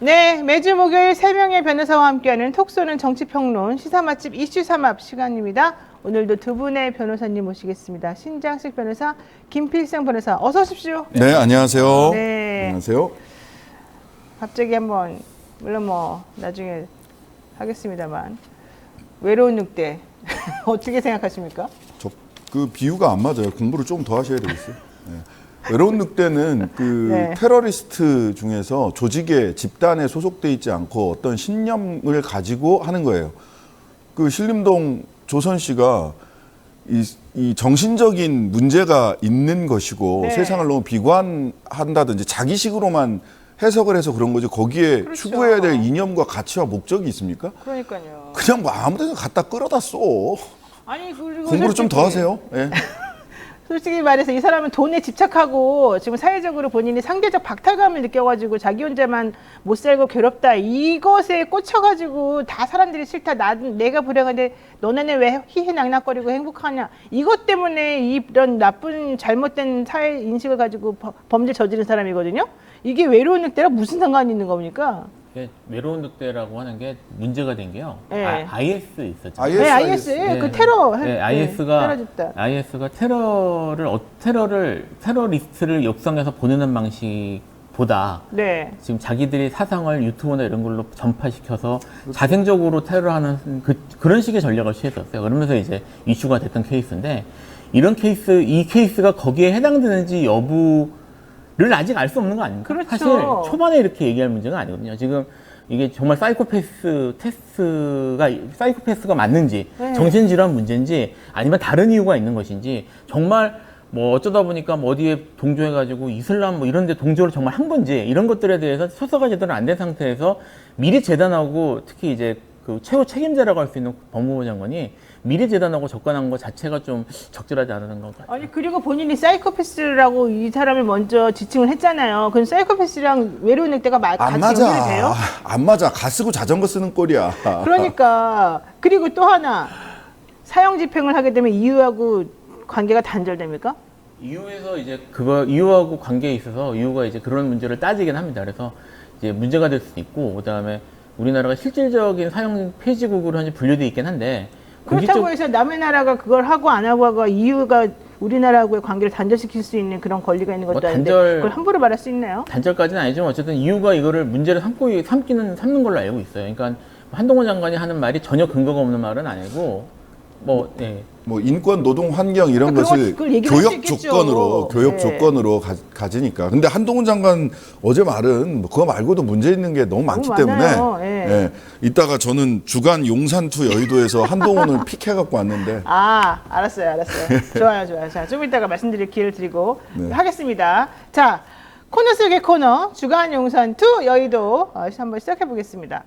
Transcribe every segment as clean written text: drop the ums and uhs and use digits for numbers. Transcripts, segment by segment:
네, 매주 목요일 3명의 변호사와 함께하는 톡쏘는 정치평론 시사 맛집 이슈 삼합 시간입니다. 오늘도 두 분의 변호사님 모시겠습니다. 신장식 변호사, 김필성 변호사, 어서 오십시오. 네, 안녕하세요. 네. 안녕하세요. 갑자기 한번, 물론 뭐 나중에 하겠습니다만, 외로운 늑대 어떻게 생각하십니까? 그 비유가 안 맞아요. 공부를 좀 더 하셔야 되겠어요. 네. 외로운 늑대는 그 네. 테러리스트 중에서 조직에 집단에 소속돼 있지 않고 어떤 신념을 가지고 하는 거예요. 그 신림동 조선 씨가 이 정신적인 문제가 있는 것이고 네. 세상을 너무 비관한다든지 자기식으로만 해석을 해서 그런 거지 거기에 그렇죠. 추구해야 될 이념과 가치와 목적이 있습니까? 그러니까요. 그냥 뭐 아무데나 갖다 끌어다 써. 아니, 그리고 공부를 좀 더 솔직히 하세요. 예. 솔직히 말해서 이 사람은 돈에 집착하고 지금 사회적으로 본인이 상대적 박탈감을 느껴가지고 자기 혼자만 못 살고 괴롭다 이것에 꽂혀가지고 다 사람들이 싫다 내가 불행한데 너네는 왜 희희낙낙거리고 행복하냐 이것 때문에 이런 나쁜 잘못된 사회 인식을 가지고 범죄 저지른 사람이거든요. 이게 외로운 늑대랑 무슨 상관이 있는 겁니까? 외로운 늑대라고 하는 게 문제가 된 게요. 네. IS 있었죠. IS. 네, IS 네. 그 테러 네, IS가 테러리스트를 육성해서 보내는 방식보다 네. 지금 자기들이 사상을 유튜브나 이런 걸로 전파시켜서 자생적으로 테러하는 그런 식의 전략을 취했었어요. 그러면서 이제 이슈가 됐던 케이스인데 이 케이스가 거기에 해당되는지 여부를 아직 알 수 없는 거 아닙니까? 그렇죠. 사실 초반에 이렇게 얘기할 문제가 아니거든요. 지금 이게 정말 사이코패스가 맞는지, 네. 정신질환 문제인지, 아니면 다른 이유가 있는 것인지, 정말 뭐 어쩌다 보니까 뭐 어디에 동조해가지고 이슬람 뭐 이런 데 동조를 정말 한 건지, 이런 것들에 대해서 처사가 제대로 안 된 상태에서 미리 재단하고 특히 이제 그 최고 책임자라고 할 수 있는 법무부 장관이 미리 재단하고 접근한 것 자체가 좀 적절하지 않은 것 같아요. 아니 그리고 본인이 사이코패스라고 이 사람을 먼저 지칭을 했잖아요. 그럼 사이코패스랑 외로운 늑대가 안 같이 연결이 돼요? 맞아. 안 맞아. 가 쓰고 자전거 쓰는 꼴이야. 그러니까 그리고 또 하나 사형 집행을 하게 되면 이유하고 관계가 단절됩니까? 이유에서 이제 이유하고 관계에 있어서 이유가 이제 그런 문제를 따지긴 합니다. 그래서 이제 문제가 될 수도 있고, 그다음에 우리나라가 실질적인 사형 폐지국으로 현재 분류돼 있긴 한데, 그렇다고 해서 남의 나라가 그걸 하고 안 하고가 이유가 우리나라하고의 관계를 단절시킬 수 있는 그런 권리가 있는 것도 아닌데 그걸 함부로 말할 수 있나요? 단절까지는 아니지만 어쨌든 이유가 이거를 문제를 삼는 걸로 알고 있어요. 그러니까 한동훈 장관이 하는 말이 전혀 근거가 없는 말은 아니고 뭐 인권, 노동, 환경 이런 그런 것을 그걸 얘기를 할수 교역 있겠죠. 조건으로 가지니까. 근데 한동훈 장관 어제 말은 뭐 그거 말고도 문제 있는 게 너무 많기 때문에 이따가 저는 주간 용산투 여의도에서 한동훈을 픽해갖고 왔는데. 알았어요. 좋아요. 자, 좀 이따가 말씀드릴 기회를 드리고 하겠습니다. 자, 코너 속의 코너 주간 용산투 여의도 한번 시작해 보겠습니다.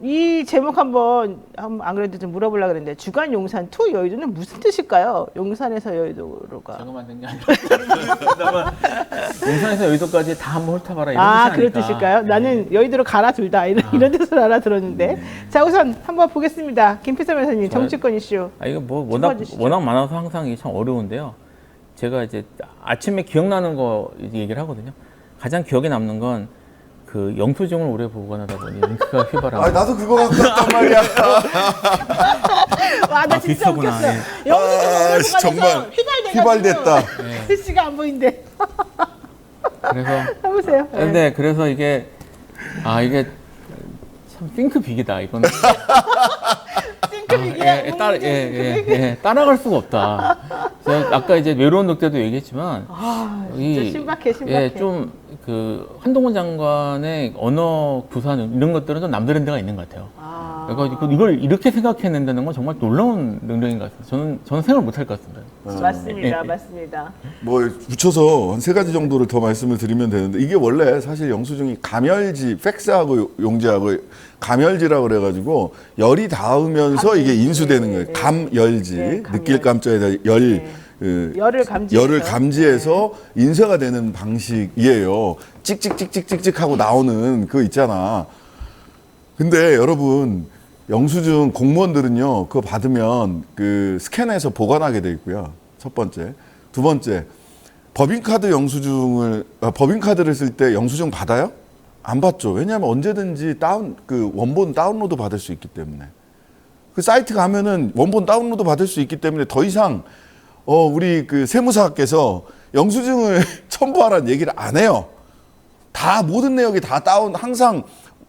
이 제목 한번 안 그래도 좀 물어보려고 그랬는데 주간 용산 투 여의도는 무슨 뜻일까요? 용산에서 여의도로가. 제가 만든 게 아니라 용산에서 여의도까지 다 한번 훑어봐라 이런 뜻이 아닐까. 그런 뜻일까요? 네. 나는 여의도로 가라 둘 다 이런 뜻으로 알아들었는데. 자, 우선 한번 보겠습니다. 김필성 변호사님 정치권 이슈. 이거 뭐 워낙 많아서 항상 이게 참 어려운데요. 제가 이제 아침에 기억나는 거 얘기를 하거든요. 가장 기억에 남는 건 그 영수증을 오래 보관하다 보니 잉크가 휘발하고. 나도 그거 갖고 왔단 말이야. 나 진짜 비슷하구나. 웃겼어. 예. 영수증 정말 휘발됐다. 글씨가 안 보인대. 그래서 해보세요. 근데 그래서 이게 참 핑크빅이다 이거는. 따라갈 수가 없다. 제가 아까 이제 외로운 늑대도 얘기했지만, 진짜 신박해. 좀 한동훈 장관의 언어 구사는 이런 것들은 좀 남다른 데가 있는 것 같아요. 그러니까 이걸 이렇게 생각해낸다는 건 정말 놀라운 능력인 것 같습니다. 저는 생각을 못할 것 같습니다. 맞습니다. 뭐 붙여서 한 3가지 정도를 더 말씀을 드리면 되는데 이게 원래 사실 영수증이 가멸지, 팩스하고 용지하고 가멸지라고 그래가지고 열이 닿으면서 이게 인수되는 거예요. 감열지, 느낄 감자에다 열을 감지해서 인쇄가 되는 방식이에요. 찍찍찍찍찍찍 하고 나오는 그거 있잖아. 근데 여러분 영수증 공무원들은요 그거 받으면 그 스캔해서 보관하게 돼 있고요. 첫 번째. 두 번째, 법인카드 법인카드를 쓸 때 영수증 받아요? 안 받죠. 왜냐하면 언제든지 원본 다운로드 받을 수 있기 때문에. 그 사이트 가면은 원본 다운로드 받을 수 있기 때문에 더 이상 우리 그 세무사께서 영수증을 첨부하라는 얘기를 안 해요. 다 모든 내역이 다 항상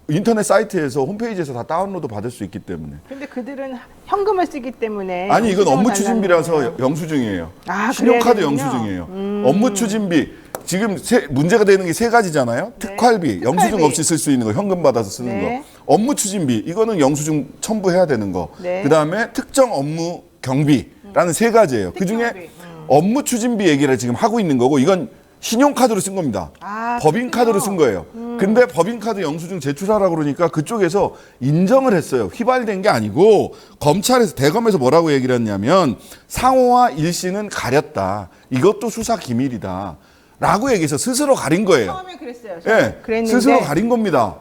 인터넷 사이트에서 홈페이지에서 다 다운로드 받을 수 있기 때문에. 근데 그들은 현금을 쓰기 때문에 아니 이건 업무 달라는 추진비라서 거예요. 영수증이에요. 아, 신용카드 그래야 영수증이에요. 업무 추진비 지금 문제가 되는 게 세 가지잖아요. 특활비, 영수증 특활비. 없이 쓸 수 있는 거, 현금 받아서 쓰는 네. 거. 업무 추진비 이거는 영수증 첨부해야 되는 거. 네. 그다음에 특정 업무 경비라는 세 가지예요. 그 중에 특경비. 업무 추진비 얘기를 지금 하고 있는 거고 이건 신용카드로 쓴 겁니다. 아, 법인카드로 그렇군요. 쓴 거예요. 근데 법인카드 영수증 제출하라고 그러니까 그쪽에서 인정을 했어요. 휘발된 게 아니고 검찰에서 대검에서 뭐라고 얘기를 했냐면 상호와 일시는 가렸다. 이것도 수사 기밀이다. 라고 얘기해서 스스로 가린 거예요. 처음에 그랬어요. 예, 그랬는데 스스로 가린 겁니다.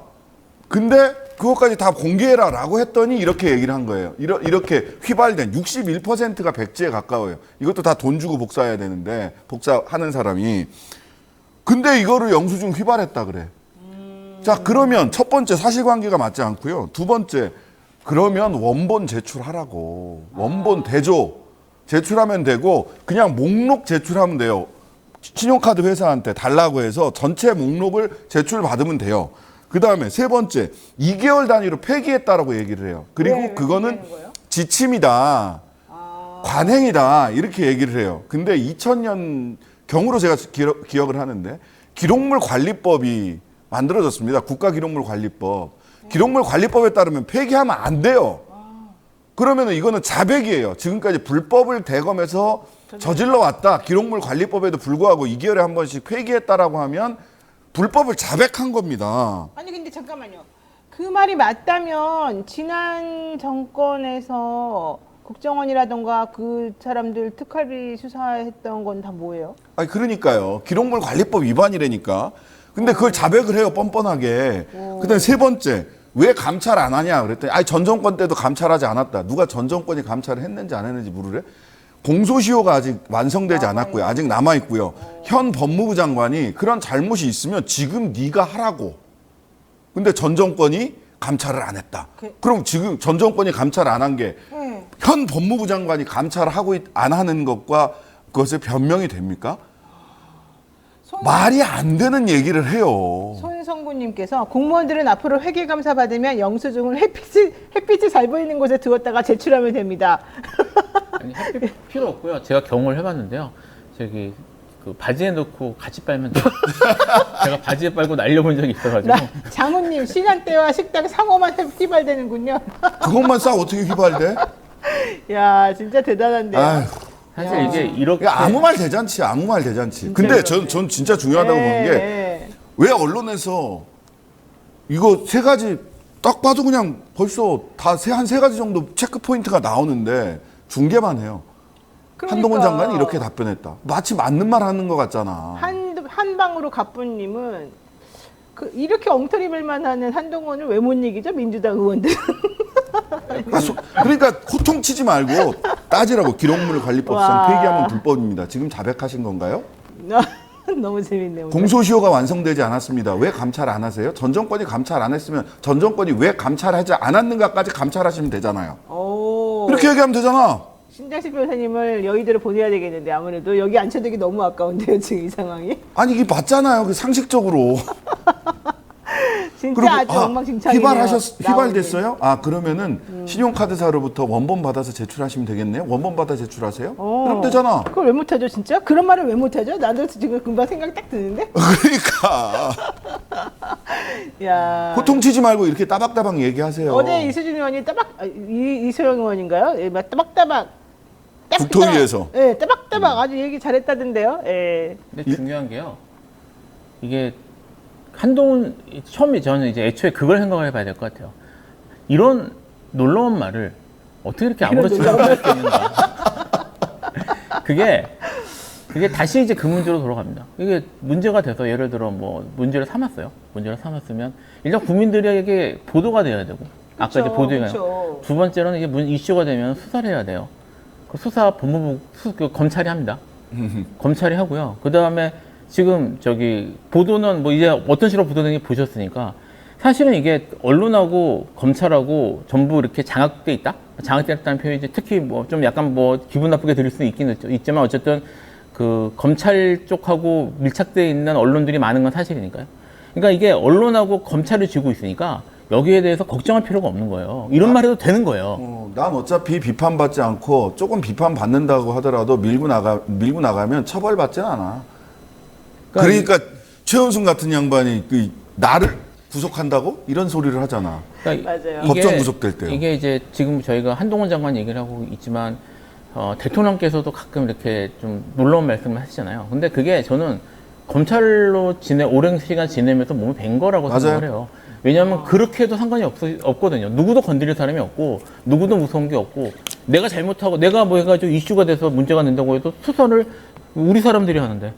근데 그것까지 다 공개해라 라고 했더니 이렇게 얘기를 한 거예요. 이렇게 휘발된 61%가 백지에 가까워요. 이것도 다 돈 주고 복사해야 되는데 복사하는 사람이. 근데 이거를 영수증 휘발했다 그래. 자, 그러면 첫 번째 사실관계가 맞지 않고요. 두 번째, 그러면 원본 제출하라고. 원본 대조 제출하면 되고 그냥 목록 제출하면 돼요. 신용카드 회사한테 달라고 해서 전체 목록을 제출받으면 돼요. 그 다음에 세 번째, 2개월 단위로 폐기했다라고 얘기를 해요. 그리고 왜 그거는 폐기하는 거예요? 지침이다. 관행이다. 이렇게 얘기를 해요. 근데 2000년 경으로 제가 기억을 하는데 기록물 관리법이 만들어졌습니다. 국가기록물관리법. 기록물관리법에 따르면 폐기하면 안 돼요. 그러면 이거는 자백이에요. 지금까지 불법을 대검에서 저질러 왔다. 기록물관리법에도 불구하고 2개월에 한 번씩 폐기했다라고 하면 불법을 자백한 겁니다. 아니 근데 잠깐만요. 그 말이 맞다면 지난 정권에서 국정원이라던가 그 사람들 특활비 수사했던 건 다 뭐예요? 아니 그러니까요. 기록물관리법 위반이라니까. 근데 그걸 자백을 해요. 뻔뻔하게. 그다음에 세 번째. 왜 감찰 안 하냐 그랬더니 아니 전 정권 때도 감찰하지 않았다. 누가 전 정권이 감찰을 했는지 안 했는지 물으래? 공소시효가 아직 완성되지 않았고요. 아직 남아 있고요. 현 법무부 장관이 그런 잘못이 있으면 지금 네가 하라고. 근데 전 정권이 감찰을 안 했다. 그럼 지금 전 정권이 감찰 안 한 게 현 법무부 장관이 감찰하고 안 하는 것과 그것의 변명이 됩니까? 말이 안 되는 얘기를 해요. 손성구님께서 공무원들은 앞으로 회계감사 받으면 영수증을 햇빛이 잘 보이는 곳에 두었다가 제출하면 됩니다. 아니, 햇빛 필요 없고요. 제가 경험을 해봤는데요. 저기 그 바지에 넣고 같이 빨면 돼요. 제가 바지에 빨고 날려본 적이 있어가지고. 장훈님 시간대와 식당 상호만 휘발되는군요. 그것만 싸 어떻게 휘발돼? 야 진짜 대단한데요. 아휴, 사실 이게 이렇게 이거 아무 말 대잔치, 아무 말 대잔치. 근데 전 진짜 중요하다고 보는 게 왜 언론에서 이거 세 가지 딱 봐도 그냥 벌써 다 한 세 가지 정도 체크 포인트가 나오는데 중계만 해요. 그러니까 한동훈 장관이 이렇게 답변했다. 마치 맞는 말 하는 것 같잖아. 한방으로 가뿐님은 이렇게 엉터리말만 하는 한동훈을 왜 못 이기죠? 민주당 의원들. 그러니까 호통치지 말고 따지라고. 기록물관리법상 와. 폐기하면 불법입니다. 지금 자백하신 건가요? 너무 재밌네요. 오늘. 공소시효가 완성되지 않았습니다. 왜 감찰 안 하세요? 전 정권이 감찰 안 했으면 전 정권이 왜 감찰하지 않았는가까지 감찰하시면 되잖아요. 오. 이렇게 얘기하면 되잖아. 신장식 변호사님을 여의도로 보내야 되겠는데 아무래도 여기 앉혀두기 너무 아까운데요 지금 이 상황이. 아니 이게 맞잖아요. 그 상식적으로. 진짜 아주 엉망진창이네요. 휘발됐어요? 아 그러면은 신용카드사로부터 원본 받아서 제출하시면 되겠네요. 원본 받아 제출하세요? 그럼 되잖아. 그걸 왜 못하죠 진짜? 그런 말을 왜 못하죠? 나도 지금 금방 생각 딱 드는데. 그러니까 야. 호통치지 말고 이렇게 따박따박 얘기하세요. 어제 이수진 의원이 이소영 의원인가요? 예, 따박따박. 국토위에서. 예, 따박따박 아주 얘기 잘했다던데요. 예. 근데 중요한 게요. 이게 한동훈 처음에 저는 이제 애초에 그걸 생각을 해봐야 될 것 같아요. 이런 놀라운 말을 어떻게 이렇게 아무렇지도 않게 할 수 있는가? 그게 다시 이제 그 문제로 돌아갑니다. 이게 문제가 돼서 예를 들어 뭐 문제를 삼았어요. 문제를 삼았으면 일단 국민들에게 보도가 돼야 되고 아까 이제 보도가 두 번째로는 이게 이슈가 되면 수사를 해야 돼요. 그 수사 법무부 검찰이 합니다. 검찰이 하고요. 그 다음에 지금 저기 보도는 뭐 이제 어떤 식으로 보도되는지 보셨으니까 사실은 이게 언론하고 검찰하고 전부 이렇게 장악돼 있다? 장악됐다는 표현이 이제 특히 뭐 좀 약간 뭐 기분 나쁘게 들릴 수는 있지만 어쨌든 그 검찰 쪽하고 밀착돼 있는 언론들이 많은 건 사실이니까요. 그러니까 이게 언론하고 검찰을 쥐고 있으니까 여기에 대해서 걱정할 필요가 없는 거예요. 이런 말 해도 되는 거예요. 난 어차피 비판받지 않고 조금 비판받는다고 하더라도 밀고 나가면 처벌받지는 않아. 그러니까 최은순 같은 양반이 그 나를 구속한다고 이런 소리를 하잖아. 그러니까 맞아요. 법정 구속될 때요. 이게 이제 지금 저희가 한동훈 장관 얘기를 하고 있지만 대통령께서도 가끔 이렇게 좀 놀라운 말씀을 하시잖아요. 근데 그게 저는 검찰로 오랜 시간 지내면서 몸을 뵌 거라고 맞아요. 생각을 해요. 왜냐하면 그렇게 해도 상관이 없거든요. 누구도 건드릴 사람이 없고 누구도 무서운 게 없고 내가 잘못하고 내가 뭐 해가지고 이슈가 돼서 문제가 된다고 해도 수사를 우리 사람들이 하는데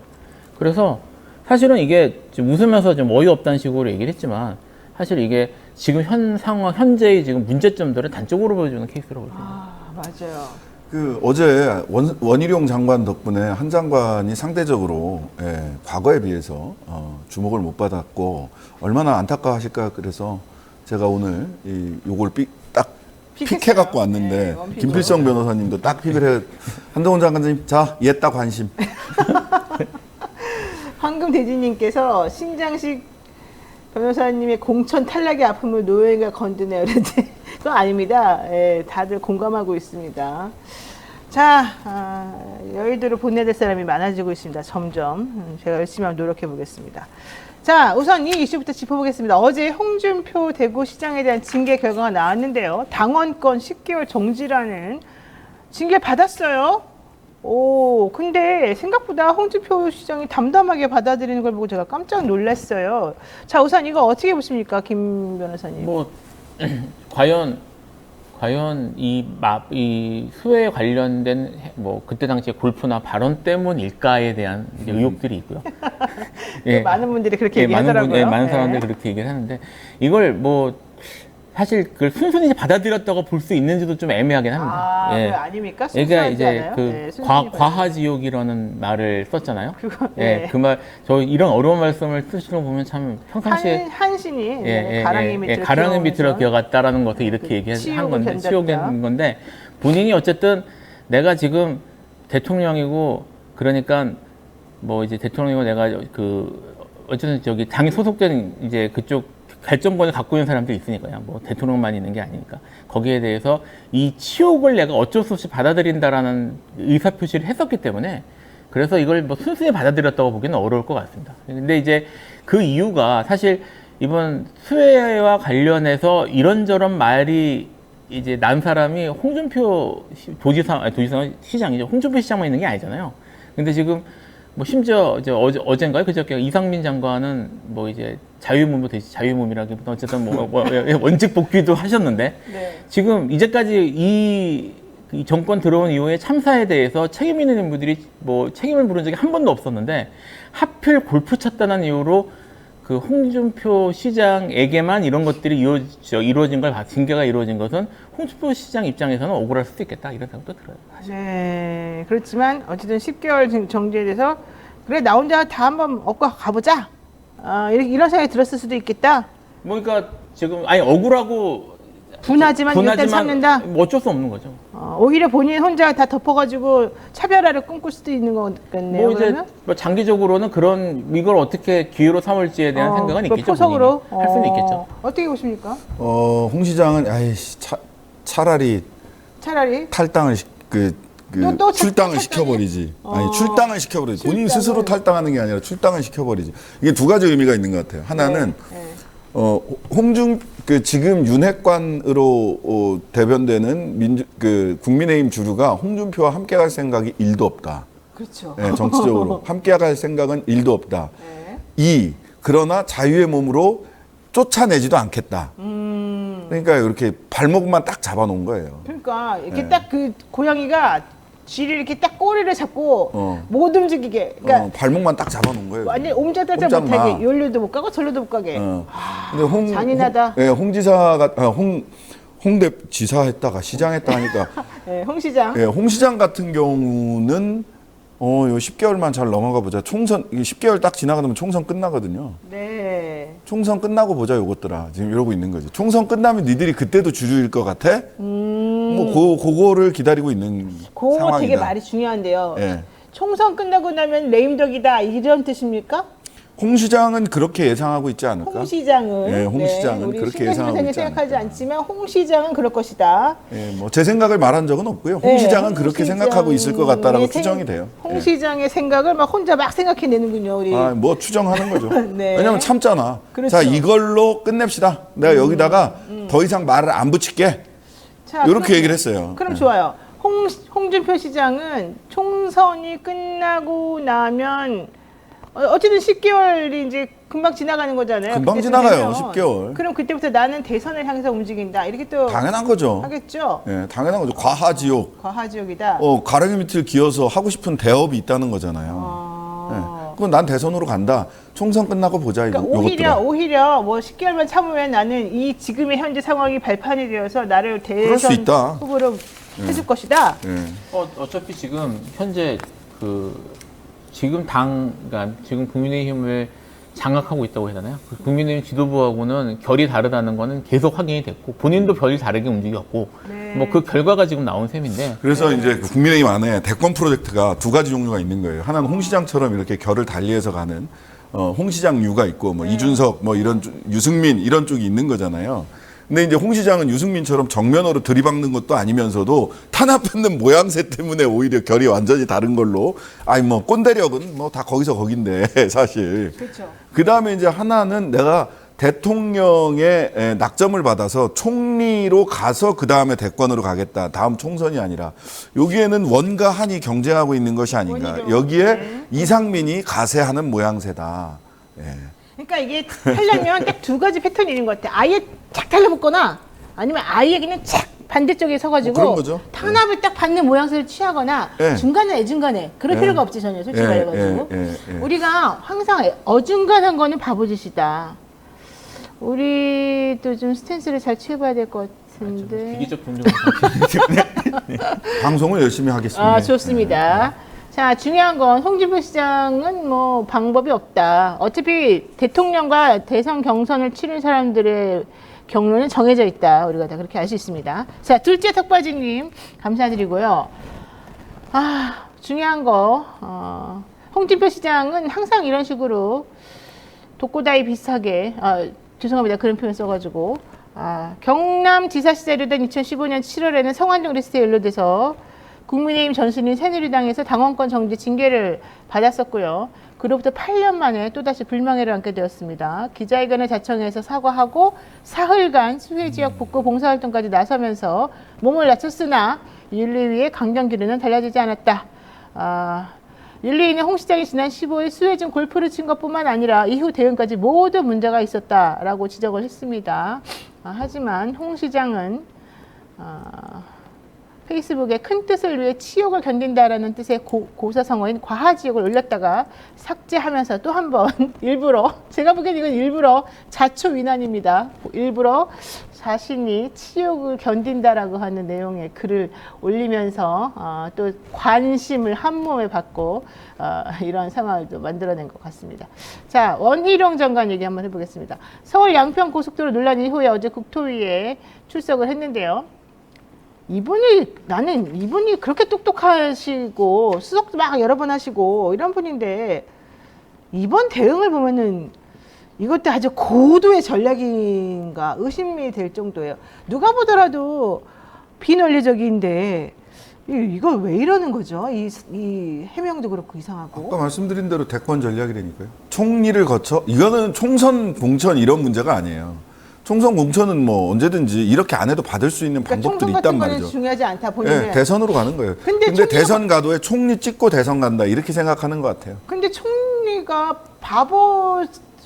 그래서 사실은 이게 좀 웃으면서 좀 어이없다는 식으로 얘기를 했지만 사실 이게 지금 현 상황 현재의 지금 문제점들을 단적으로 보여주는 케이스라고 볼 수 있습니다. 맞아요. 그 어제 원희룡 장관 덕분에 한 장관이 상대적으로 과거에 비해서 주목을 못 받았고 얼마나 안타까워하실까 그래서 제가 오늘 요걸 딱 픽해 갖고 왔는데 김필성 변호사님도 딱 픽을 해 한동훈 장관님 자 얘 딱 관심. 황금 대지님께서 신장식 변호사님의 공천 탈락의 아픔을 노예가 건드네요. 그런데 그건 아닙니다. 예, 다들 공감하고 있습니다. 자, 여의도를 보내야 될 사람이 많아지고 있습니다. 점점. 제가 열심히 한번 노력해 보겠습니다. 자, 우선 이 이슈부터 짚어보겠습니다. 어제 홍준표 대구시장에 대한 징계 결과가 나왔는데요. 당원권 10개월 정지라는 징계를 받았어요. 오, 근데 생각보다 홍준표 시장이 담담하게 받아들이는 걸 보고 제가 깜짝 놀랐어요. 자, 우선 이거 어떻게 보십니까, 김 변호사님? 뭐 과연 이 수혜에 관련된 뭐 그때 당시에 골프나 발언 때문일까에 대한 이제 의혹들이 있고요. 많은 분들이 그렇게 얘기하더라고요. 많은 사람들이 그렇게 얘기를 하는데 이걸 뭐 사실 그걸 순순히 받아들였다고 볼 수 있는지도 좀 애매하긴 합니다. 그거 아닙니까? 그러니까 순수하지 이제 않아요? 그 네, 순순히 과하지옥이라는 말을 썼잖아요. 네. 그 말, 저 이런 어려운 말씀을 쓰시는 거 보면 참 평상시에 한신이 가랑이 밑으로 가랑이 밑으로 기어오면서 기어갔다라는 것을 이렇게 얘기한 건데 치욕인 건데 본인이 어쨌든 내가 지금 대통령이고 그러니까 뭐 이제 대통령이고 내가 그 어쨌든 저기 당이 소속된 이제 그쪽 결정권을 갖고 있는 사람들이 있으니까요. 뭐 대통령만 있는 게 아니니까 거기에 대해서 이 치욕을 내가 어쩔 수 없이 받아들인다라는 의사 표시를 했었기 때문에 그래서 이걸 뭐 순수히 받아들였다고 보기는 어려울 것 같습니다. 근데 이제 그 이유가 사실 이번 수혜와 관련해서 이런저런 말이 이제 난 사람이 홍준표 도지사 시장이죠. 홍준표 시장만 있는 게 아니잖아요. 근데 지금 뭐 심지어 이제 어젠가요? 그저께 이상민 장관은 뭐 이제 자유몸이라기보다 어쨌든 뭐 원직 복귀도 하셨는데 네. 지금 이제까지 이 정권 들어온 이후에 참사에 대해서 책임 있는 인물들이 뭐 책임을 물은 적이 한 번도 없었는데 하필 골프 쳤다는 이유로 그 홍준표 시장에게만 이런 것들이 이루어진 걸 징계가 이루어진 것은 홍준표 시장 입장에서는 억울할 수도 있겠다 이런 생각도 들어요. 네, 그렇지만 어쨌든 10개월 정지에 대해서 그래 나 혼자 다 한번 얻고 가보자. 이런 생각이 들었을 수도 있겠다. 뭐 그러니까 지금 아니 억울하고 분하지만 일단 참는다. 뭐 어쩔 수 없는 거죠. 오히려 본인 혼자 다 덮어가지고 차별화를 꿈꿀 수도 있는 거겠네요. 뭐 이제 뭐 장기적으로는 그런 이걸 어떻게 기회로 삼을지에 대한 생각은 있겠죠. 포석으로 할 수는 있겠죠. 어떻게 보십니까? 홍 시장은 차라리 탈당을 출당을 시켜버리지. 아니 출당을 시켜버리지. 본인 스스로 탈당하는 게 아니라 출당을 시켜버리지. 이게 두 가지 의미가 있는 것 같아요. 하나는 지금 윤핵관으로 대변되는 국민의힘 주류가 홍준표와 함께 갈 생각이 1도 없다. 그렇죠. 네, 정치적으로 함께 갈 생각은 1도 없다. 네. 그러나 자유의 몸으로 쫓아내지도 않겠다. 그러니까 이렇게 발목만 딱 잡아놓은 거예요. 그러니까 이렇게 딱 그 고양이가 쥐를 이렇게 딱 꼬리를 잡고 못 움직이게. 그러니까 발목만 딱 잡아놓은 거예요. 완전 옴짝달짝 못하게 열려도 못 가고 절로도 못 가게. 근데 잔인하다. 홍 지사가 홍대 지사 했다가 시장 했다 하니까 네, 홍 시장. 홍 시장 같은 경우는 요 10개월만 잘 넘어가 보자. 총선 10개월 딱 지나가면 총선 끝나거든요. 네. 총선 끝나고 보자 요것들아. 지금 이러고 있는 거지. 총선 끝나면 니들이 그때도 주주일 것 같아? 뭐 그거를 기다리고 있는 그거 상황이다. 되게 말이 중요한데요. 예. 총선 끝나고 나면 레임덕이다 이런 뜻입니까? 홍 시장은 그렇게 예상하고 있지 않을까? 홍 시장은 네, 홍 시장은 우리 그렇게 신경 예상하고 선생님 있지 생각하지 않을까. 않지만 홍 시장은 그럴 것이다. 예, 뭐 제 생각을 말한 적은 없고요. 홍 네, 시장은 홍 그렇게 시장의 생각하고 있을 것 같다라고 생- 추정이 돼요. 홍 예. 시장의 생각을 막 혼자 막 생각해내는군요, 우리. 아, 뭐 추정하는 거죠. 네. 왜냐면 참잖아. 그렇죠. 자, 이걸로 끝냅시다. 내가 여기다가 더 이상 말을 안 붙일게. 자, 이렇게 그럼- 얘기를 했어요. 그럼 예. 좋아요. 홍준표 시장은 총선이 끝나고 나면 어쨌든 10개월이 이제 금방 지나가는 거잖아요. 금방 그때쯤 지나가요, 되면. 10개월. 그럼 그때부터 나는 대선을 향해서 움직인다. 이렇게 또 당연한 거죠. 하겠죠. 예, 당연한 거죠. 과하지옥. 과하지옥이다. 가랑이 밑을 기어서 하고 싶은 대업이 있다는 거잖아요. 예. 그럼 난 대선으로 간다. 총선 끝나고 보자. 그러니까 요것들아. 오히려 뭐 10개월만 참으면 나는 이 지금의 현재 상황이 발판이 되어서 나를 그럴 수 대선 있다. 후보로 해줄 것이다. 예. 어차피 지금 현재 지금 그러니까 지금 국민의힘을 장악하고 있다고 하잖아요. 국민의힘 지도부하고는 결이 다르다는 거는 계속 확인이 됐고 본인도 결이 다르게 움직였고 네. 뭐 그 결과가 지금 나온 셈인데 그래서 이제 국민의힘 안에 대권 프로젝트가 두 가지 종류가 있는 거예요. 하나는 홍 시장처럼 이렇게 결을 달리해서 가는 홍 시장류가 있고 뭐 이준석 뭐 이런 유승민 이런 쪽이 있는 거잖아요. 근데 이제 홍 시장은 유승민처럼 정면으로 들이박는 것도 아니면서도 탄압받는 모양새 때문에 오히려 결이 완전히 다른 걸로 아니 뭐 꼰대력은 뭐 다 거기서 거긴데 사실. 그렇죠. 그다음에 이제 하나는 내가 대통령의 낙점을 받아서 총리로 가서 그다음에 대권으로 가겠다. 다음 총선이 아니라 여기에는 원과 한이 경쟁하고 있는 것이 아닌가. 원이죠. 여기에 네. 이상민이 가세하는 모양새다. 예. 그러니까 이게 하려면 딱 두 가지 패턴이 있는 것 같아. 아예 착 달라붙거나 아니면 아예 그냥 착 반대쪽에 서가지고 뭐 그런 거죠. 탄압을 딱 받는 모양새를 취하거나 네. 중간에 애중간에 그럴 네. 필요가 없지 전혀 솔직히 예, 말해가지고 예, 예, 예. 우리가 항상 어중간한 거는 바보짓이다. 우리도 좀 스탠스를 잘 취해봐야 될 것 같은데. 비기적 존중을 때문에 방송을 열심히 하겠습니다. 아 좋습니다. 자 중요한 건 홍준표 시장은 뭐 방법이 없다. 어차피 대통령과 대선 경선을 치른 사람들의 경로는 정해져 있다. 우리가 다 그렇게 알 수 있습니다. 자 둘째 턱받이님 감사드리고요. 아 중요한 거 홍준표 시장은 항상 이런 식으로 독고다이 비슷하게 죄송합니다. 그런 표현 써가지고 경남지사 시절이던 2015년 7월에는 성완종 리스트에 연루돼서 국민의힘 전신인 새누리당에서 당원권 정지 징계를 받았었고요. 그로부터 8년 만에 또다시 불명예를 안게 되었습니다. 기자회견을 자청해서 사과하고 사흘간 수해지역 복구 봉사활동까지 나서면서 몸을 낮췄으나 윤리위의 강경기류는 달라지지 않았다. 윤리위는 홍 시장이 지난 15일 수해진 골프를 친 것뿐만 아니라 이후 대응까지 모두 문제가 있었다라고 지적을 했습니다. 하지만 홍 시장은 페이스북에 큰 뜻을 위해 치욕을 견딘다라는 뜻의 고사성어인 과하지욕을 올렸다가 삭제하면서 또 한 번 일부러 제가 보기엔 이건 일부러 자초위난입니다. 일부러 자신이 치욕을 견딘다라고 하는 내용의 글을 올리면서 또 관심을 한 몸에 받고 이런 상황을 또 만들어낸 것 같습니다. 자, 원희룡 장관 얘기 한번 해보겠습니다. 서울 양평 고속도로 논란 이후에 어제 국토위에 출석을 했는데요. 이분이 그렇게 똑똑하시고 수석도 막 여러 번 하시고 이런 분인데 이번 대응을 보면은 이것도 아주 고도의 전략인가 의심이 될 정도예요. 누가 보더라도 비논리적인데 이거 왜 이러는 거죠? 이 해명도 그렇고 이상하고. 아까 말씀드린 대로 대권 전략이라니까요. 총리를 거쳐 이거는 총선 공천 이런 문제가 아니에요. 총선 공천은 뭐 언제든지 이렇게 안 해도 받을 수 있는 그러니까 방법들이 총선 있단 같은 거는 말이죠. 중요하지 않다 본인은. 네, 대선으로 가는 거예요. 근데 근데 총리가- 대선 가도에 총리 찍고 대선 간다 이렇게 생각하는 것 같아요. 근데 총리가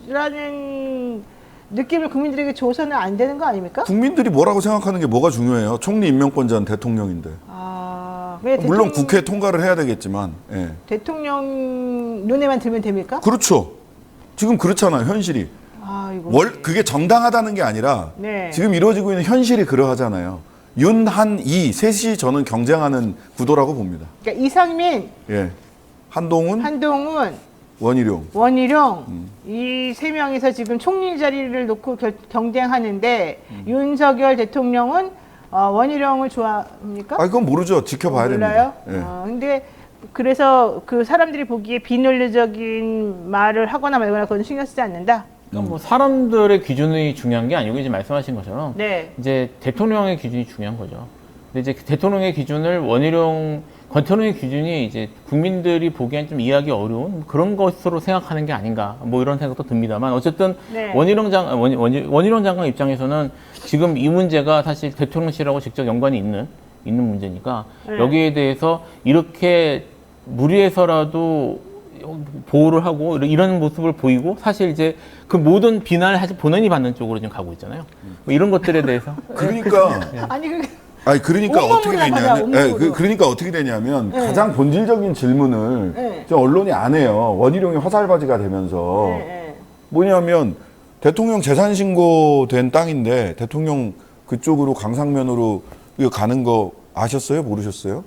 바보라는 느낌을 국민들에게 줘서는 안 되는 거 아닙니까? 국민들이 뭐라고 생각하는 게 뭐가 중요해요? 총리 임명권자는 대통령인데. 왜 물론 국회 통과를 해야 되겠지만. 예. 대통령 눈에만 들면 됩니까? 그렇죠. 지금 그렇잖아요. 현실이. 이거 그게 정당하다는 게 아니라 네. 지금 이루어지고 있는 현실이 그러하잖아요. 윤, 한, 이 셋이 저는 경쟁하는 구도라고 봅니다. 그러니까 이상민, 예. 한동훈, 원희룡. 이 세 명이서 지금 총리 자리를 놓고 경쟁하는데 윤석열 대통령은 원희룡을 좋아합니까? 아, 그건 모르죠. 지켜봐야 몰라요? 됩니다. 예. 근데 그래서 그 사람들이 보기에 비논리적인 말을 하거나 말거나 그건 신경 쓰지 않는다. 그러니까 뭐 사람들의 기준이 중요한 게 아니고 이제 말씀하신 것처럼 네. 이제 대통령의 기준이 중요한 거죠. 근데 이제 그 대통령의 기준을 권태룡의 기준이 이제 국민들이 보기엔 좀 이해하기 어려운 그런 것으로 생각하는 게 아닌가 뭐 이런 생각도 듭니다만 어쨌든 네. 원희룡 장관 입장에서는 지금 이 문제가 사실 대통령실하고 직접 연관이 있는 문제니까 네. 여기에 대해서 이렇게 무리해서라도 보호를 하고 이런 모습을 보이고 사실 이제 그 모든 비난을 사실 본인이 받는 쪽으로 지금 가고 있잖아요. 뭐 이런 것들에 대해서 그러니까 그러니까 어떻게 온몸으로 나가자, 되냐면, 온몸으로. 그러니까 어떻게 되냐면 네. 가장 본질적인 질문을 네. 저 언론이 안 해요. 원희룡이 화살바지가 되면서 네. 뭐냐면 대통령 재산 신고된 땅인데 대통령 그쪽으로 강상면으로 이거 가는 거 아셨어요? 모르셨어요?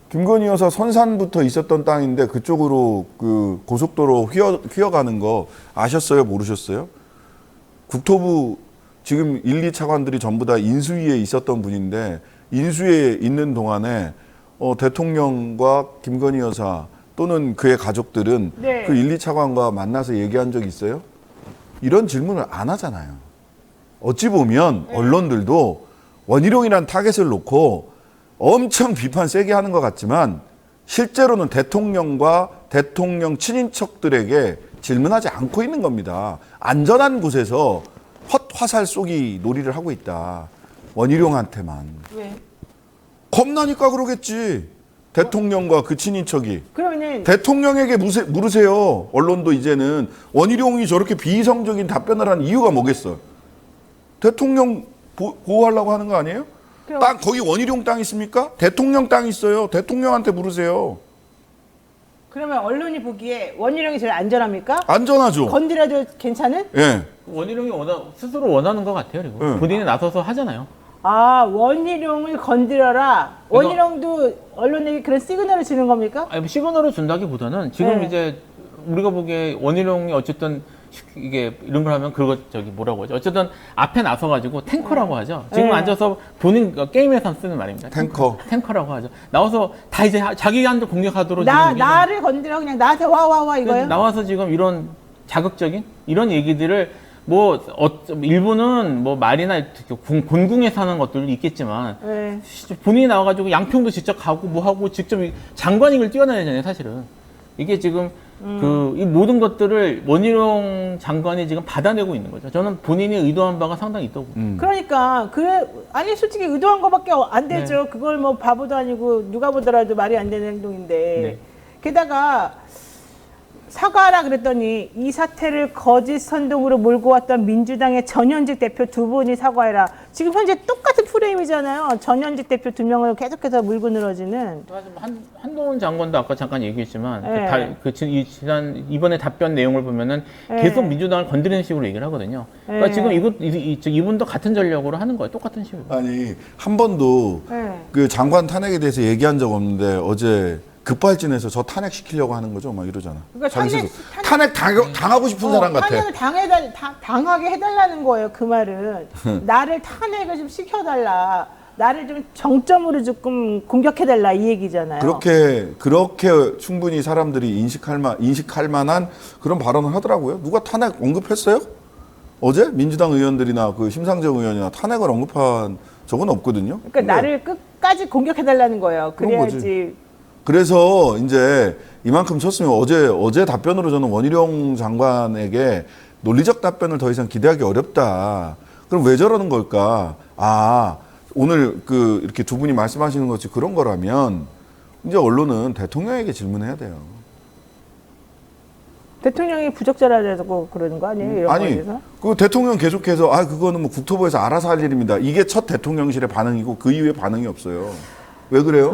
김건희 여사 선산부터 있었던 땅인데 그쪽으로 그 고속도로 휘어가는 거 아셨어요? 모르셨어요? 국토부 지금 1, 2차관들이 전부 다 인수위에 있었던 분인데 인수위에 있는 동안에 대통령과 김건희 여사 또는 그의 가족들은 네. 그 1, 2차관과 만나서 얘기한 적 있어요? 이런 질문을 안 하잖아요. 어찌 보면 언론들도 원희룡이라는 타겟을 놓고 엄청 비판 세게 하는 것 같지만 실제로는 대통령과 대통령 친인척들에게 질문하지 않고 있는 겁니다. 안전한 곳에서 헛화살 쏘기 놀이를 하고 있다. 원희룡한테만. 왜? 겁나니까 그러겠지. 대통령과 그 친인척이. 그러면은 대통령에게 물으세요. 언론도 이제는 원희룡이 저렇게 비이성적인 답변을 하는 이유가 뭐겠어? 대통령 보호하려고 하는 거 아니에요? 그럼- 땅 거기 원희룡 땅 있습니까? 대통령 땅 있어요. 대통령한테 물으세요. 그러면 언론이 보기에 원희룡이 제일 안전합니까? 안전하죠. 건드려도 괜찮은? 예. 원희룡이 스스로 원하는 것 같아요. 그리고 네. 본인이 나서서 하잖아요. 원희룡을 건드려라. 원희룡도 언론에게 그런 시그널을 주는 겁니까? 아니, 뭐 시그널을 준다기보다는 지금 네. 이제 우리가 보기에 원희룡이 어쨌든 이게 이런 걸 하면 그거 뭐라고 하죠? 어쨌든 앞에 나서 가지고 탱커라고 하죠. 지금 네. 앉아서 본인 게임에서 쓰는 말입니다. 탱커라고 하죠. 나와서 다 이제 자기한테 공격하도록 지금 나를 건드려 그냥 나한테 와 이거요? 나와서 지금 이런 자극적인 이런 얘기들을 뭐 일부는 뭐 말이나 곤궁해서 하는 것들도 있겠지만 네. 본인이 나와가지고 양평도 직접 가고 뭐 하고 직접 장관익을 뛰어다니잖아요, 사실은. 이게 지금 이 모든 것들을 원희룡 장관이 지금 받아내고 있는 거죠. 저는 본인이 의도한 바가 상당히 있다고 봅니다. 그러니까 아니 솔직히 의도한 거밖에 안 되죠. 그걸 뭐 바보도 아니고 누가 보더라도 말이 안 되는 행동인데. 네. 게다가 사과하라 그랬더니 이 사태를 거짓 선동으로 몰고 왔던 민주당의 전현직 대표 두 분이 사과해라. 지금 현재 똑같은 프레임이잖아요. 전현직 대표 두 명을 계속해서 물고 늘어지는. 한동훈 장관도 아까 잠깐 얘기했지만 네. 이번에 답변 내용을 보면은 네. 계속 민주당을 건드리는 식으로 얘기를 하거든요. 그러니까 네. 지금 이분도 같은 전략으로 하는 거예요. 똑같은 식으로. 아니 한 번도 네. 그 장관 탄핵에 대해서 얘기한 적 없는데 어제 급발진해서 저 탄핵 시키려고 하는 거죠, 막 이러잖아. 그러니까 자기 스스로. 탄핵 당하고 싶은 사람 같아. 탄핵을 당하게 해달라는 거예요. 그 말은 나를 탄핵을 좀 시켜달라. 나를 좀 정점으로 조금 공격해달라 이 얘기잖아요. 그렇게 충분히 사람들이 인식할 만한 그런 발언을 하더라고요. 누가 탄핵 언급했어요? 어제 민주당 의원들이나 그 심상정 의원이나 탄핵을 언급한 적은 없거든요. 그러니까 나를 끝까지 공격해달라는 거예요. 그런 그래야지. 그래서 이제 이만큼 쳤으면 어제 답변으로 저는 원희룡 장관에게 논리적 답변을 더 이상 기대하기 어렵다. 그럼 왜 저러는 걸까? 오늘 이렇게 두 분이 말씀하시는 것이 그런 거라면 이제 언론은 대통령에게 질문해야 돼요. 대통령이 부적절하다고 그러는 거 아니에요? 이런 거에 대해서? 그 대통령 계속해서 그거는 뭐 국토부에서 알아서 할 일입니다. 이게 첫 대통령실의 반응이고 그 이후에 반응이 없어요. 왜 그래요?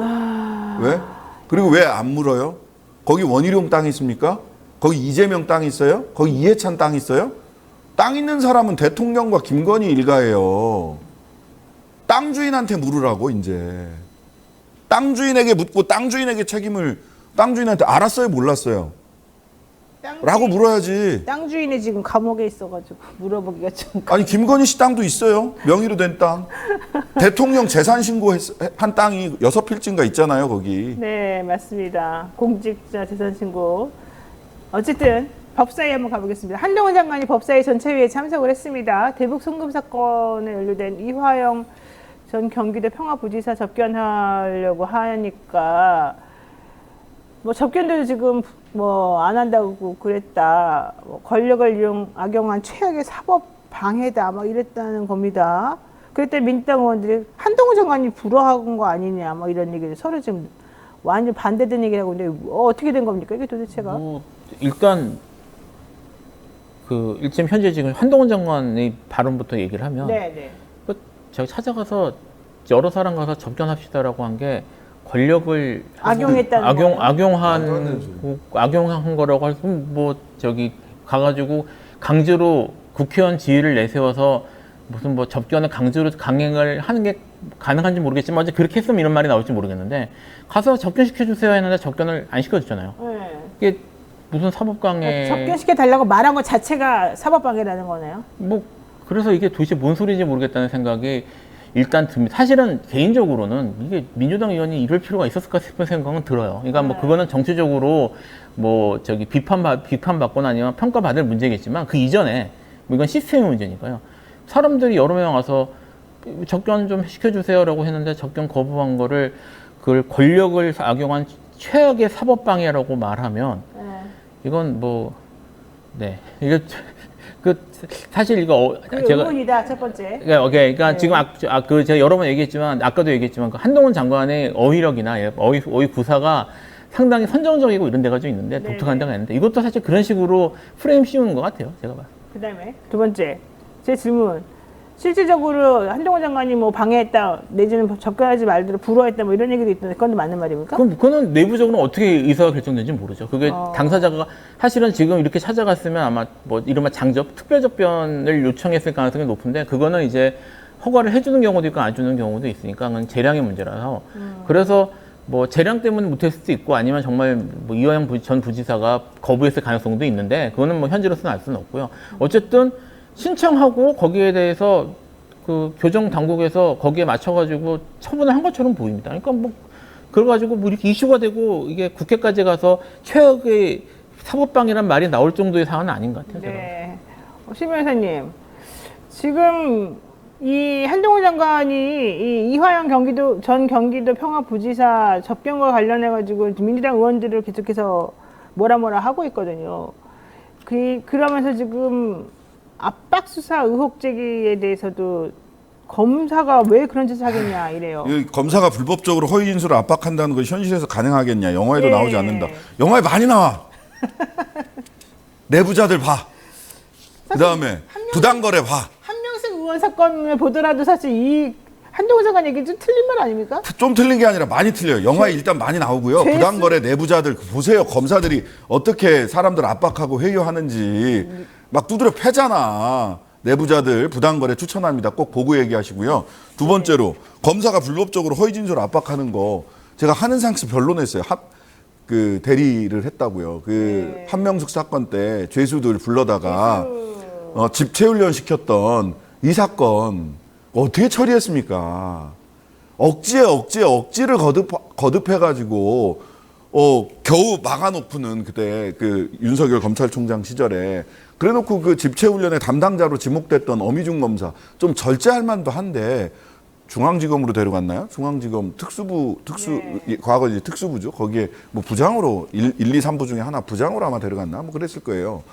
왜? 그리고 왜 안 물어요? 거기 원희룡 땅 있습니까? 거기 이재명 땅 있어요? 거기 이해찬 땅 있어요? 땅 있는 사람은 대통령과 김건희 일가예요. 땅 주인한테 물으라고 이제. 땅 주인에게 묻고 땅 주인에게 책임을 땅 주인한테 알았어요, 몰랐어요? 라고 물어야지. 땅 주인이 지금 감옥에 있어가지고 물어보기가 좀. 아니 김건희 씨 땅도 있어요. 명의로 된 땅. 대통령 재산 신고한 땅이 6필지인가 있잖아요, 거기. 네, 맞습니다. 공직자 재산 신고. 어쨌든 법사위 한번 가보겠습니다. 한동훈 장관이 법사위 전체회의에 참석을 했습니다. 대북 송금 사건에 연루된 이화영 전 경기도 평화부지사 접견하려고 하니까 뭐 접견도 지금 뭐 안 한다고 그랬다. 뭐 권력을 악용한 최악의 사법 방해다. 막 이랬다는 겁니다. 그랬더니 민주당 의원들이 한동훈 장관이 불허한 거 아니냐. 뭐 이런 얘기를 서로 지금 완전 반대된 얘기를 하고 있는데 어떻게 된 겁니까? 이게 도대체가? 일단 지금 현재 지금 한동훈 장관의 발언부터 얘기를 하면 네. 제가 찾아가서 여러 사람 가서 접견합시다라고 한 게 권력을 악용했다는 거예요? 악용한 거라고 할 수, 뭐 저기 가가지고 강제로 국회의원 지위를 내세워서 무슨 뭐 접견을 강제로 강행을 하는 게 가능한지 모르겠지만 어제 그렇게 했으면 이런 말이 나올지 모르겠는데 가서 접견시켜 주세요 했는데 접견을 안 시켜줬잖아요. 네. 이게 무슨 사법강해? 접견시켜 달라고 말한 것 자체가 사법방해라는 거네요. 뭐 그래서 이게 도대체 뭔 소리인지 모르겠다는 생각이 일단 듭니다. 사실은 개인적으로는 이게 민주당 의원이 이럴 필요가 있었을까 싶은 생각은 들어요. 그러니까 뭐 그거는 정치적으로 뭐 저기 비판받거나 아니면 평가받을 문제겠지만 그 이전에 뭐 이건 시스템의 문제니까요. 사람들이 여러 명 와서 접견 좀 시켜주세요라고 했는데 접견 거부한 거를 그걸 권력을 악용한 최악의 사법방해라고 말하면 이건 뭐 네 이거 사실 이거 제가 의문이다 첫 번째. 그러니까 네. 지금 제가 여러 번 얘기했지만 아까도 얘기했지만 그 한동훈 장관의 어휘력이나 어휘 구사가 상당히 선정적이고 이런 데가 좀 있는데 네. 독특한 데가 있는데 이것도 사실 그런 식으로 프레임 씌우는 것 같아요. 제가 봐. 그다음에 두 번째 제 질문. 실질적으로 한동훈 장관이 뭐 방해했다 내지는 접견하지 말도록 불허했다 뭐 이런 얘기도 있던데 그건 맞는 말입니까? 그거는 내부적으로 어떻게 의사가 결정된지 모르죠. 그게 당사자가 사실은 지금 이렇게 찾아갔으면 아마 뭐 이른바 특별접견을 요청했을 가능성이 높은데 그거는 이제 허가를 해주는 경우도 있고 안 주는 경우도 있으니까 그건 재량의 문제라서 그래서 뭐 재량 때문에 못했을 수도 있고 아니면 정말 뭐 이화영 전 부지사가 거부했을 가능성도 있는데 그거는 뭐 현재로서는 알 수는 없고요. 어쨌든 신청하고 거기에 대해서 그 교정 당국에서 거기에 맞춰가지고 처분을 한 것처럼 보입니다. 그러니까 뭐 그래가지고 뭐 이렇게 이슈가 되고 이게 국회까지 가서 최악의 사법방해란 말이 나올 정도의 사안은 아닌 것 같아요. 네. 심 변호사님, 지금 이 한동훈 장관이 이 이화영 전 경기도 평화부지사 접견과 관련해가지고 민주당 의원들을 계속해서 뭐라 하고 있거든요. 그러면서 지금 압박 수사 의혹 제기에 대해서도 검사가 왜 그런 짓을 하겠냐 이래요. 검사가 불법적으로 허위 진술을 압박한다는 것이 현실에서 가능하겠냐? 영화에도 예. 나오지 않는다. 영화에 많이 나와. 내부자들 봐. 그다음에 부당거래 봐. 한명숙 의원 사건을 보더라도 사실 이 한동훈 장관 얘기 좀 틀린 말 아닙니까? 좀 틀린 게 아니라 많이 틀려요. 영화에 일단 많이 나오고요. 부당거래 내부자들 보세요. 검사들이 어떻게 사람들 압박하고 회유하는지 막 두드려 패잖아. 내부자들 부당거래 추천합니다. 꼭 보고 얘기하시고요. 두 번째로 검사가 불법적으로 허위 진술을 압박하는 거 제가 하는상스 변론했어요. 그 대리를 했다고요. 그 한명숙 사건 때 죄수들 불러다가 집 체훈련 시켰던 이 사건 어떻게 처리했습니까? 억지를 거듭해가지고 겨우 막아놓고는 그때 그 윤석열 검찰총장 시절에 그래놓고 그 집체훈련의 담당자로 지목됐던 어미중 검사 좀 절제할 만도 한데 중앙지검으로 데려갔나요? 중앙지검 과거 이제 특수부죠. 거기에 뭐 부장으로 1, 2, 3부 중에 하나 부장으로 아마 데려갔나? 뭐 그랬을 거예요.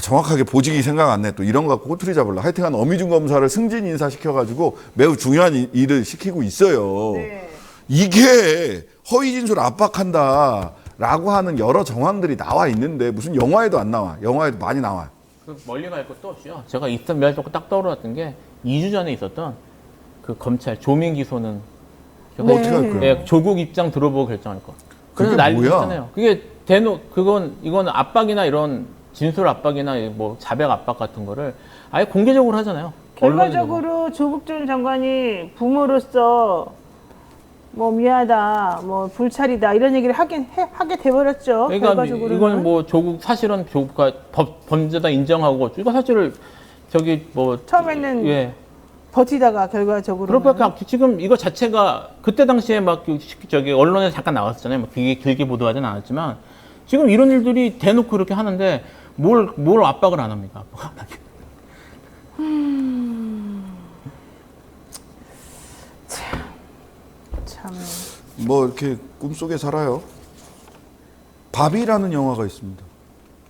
정확하게 보직이 생각 안 내. 또 이런 거 갖고 꼬투리 잡으려. 하여튼간 어미중 검사를 승진 인사시켜가지고 매우 중요한 일을 시키고 있어요. 네. 이게 허위 진술 압박한다라고 하는 여러 정황들이 나와 있는데 무슨 영화에도 안 나와. 영화에도 많이 나와. 멀리 갈 것도 없죠. 제가 있던 몇 딱 떠올랐던 게 2주 전에 있었던 그 검찰 조민 기소는 뭐 어떻게 할 거예요? 네, 조국 입장 들어보고 결정할 거. 그래서 그게 난리 뭐야? 났잖아요. 그게 이건 압박이나 이런 진술 압박이나 뭐 자백 압박 같은 거를 아예 공개적으로 하잖아요. 결과적으로 조국 전 장관이 부모로서 뭐 미안하다, 뭐 불찰이다 이런 얘기를 하게 돼버렸죠. 그러니까 결과적으로는. 이건 뭐 조국 사실은 조국가 범죄다 인정하고 이거 사실을 저기 뭐 처음에는 예. 버티다가 결과적으로. 그러니까 지금 이거 자체가 그때 당시에 막 저기 언론에 잠깐 나왔었잖아요. 뭐 길게 보도하진 않았지만 지금 이런 일들이 대놓고 이렇게 하는데 뭘 압박을 안 합니까? 압박 안 하게. 참. 뭐 이렇게 꿈속에 살아요. 바비라는 영화가 있습니다.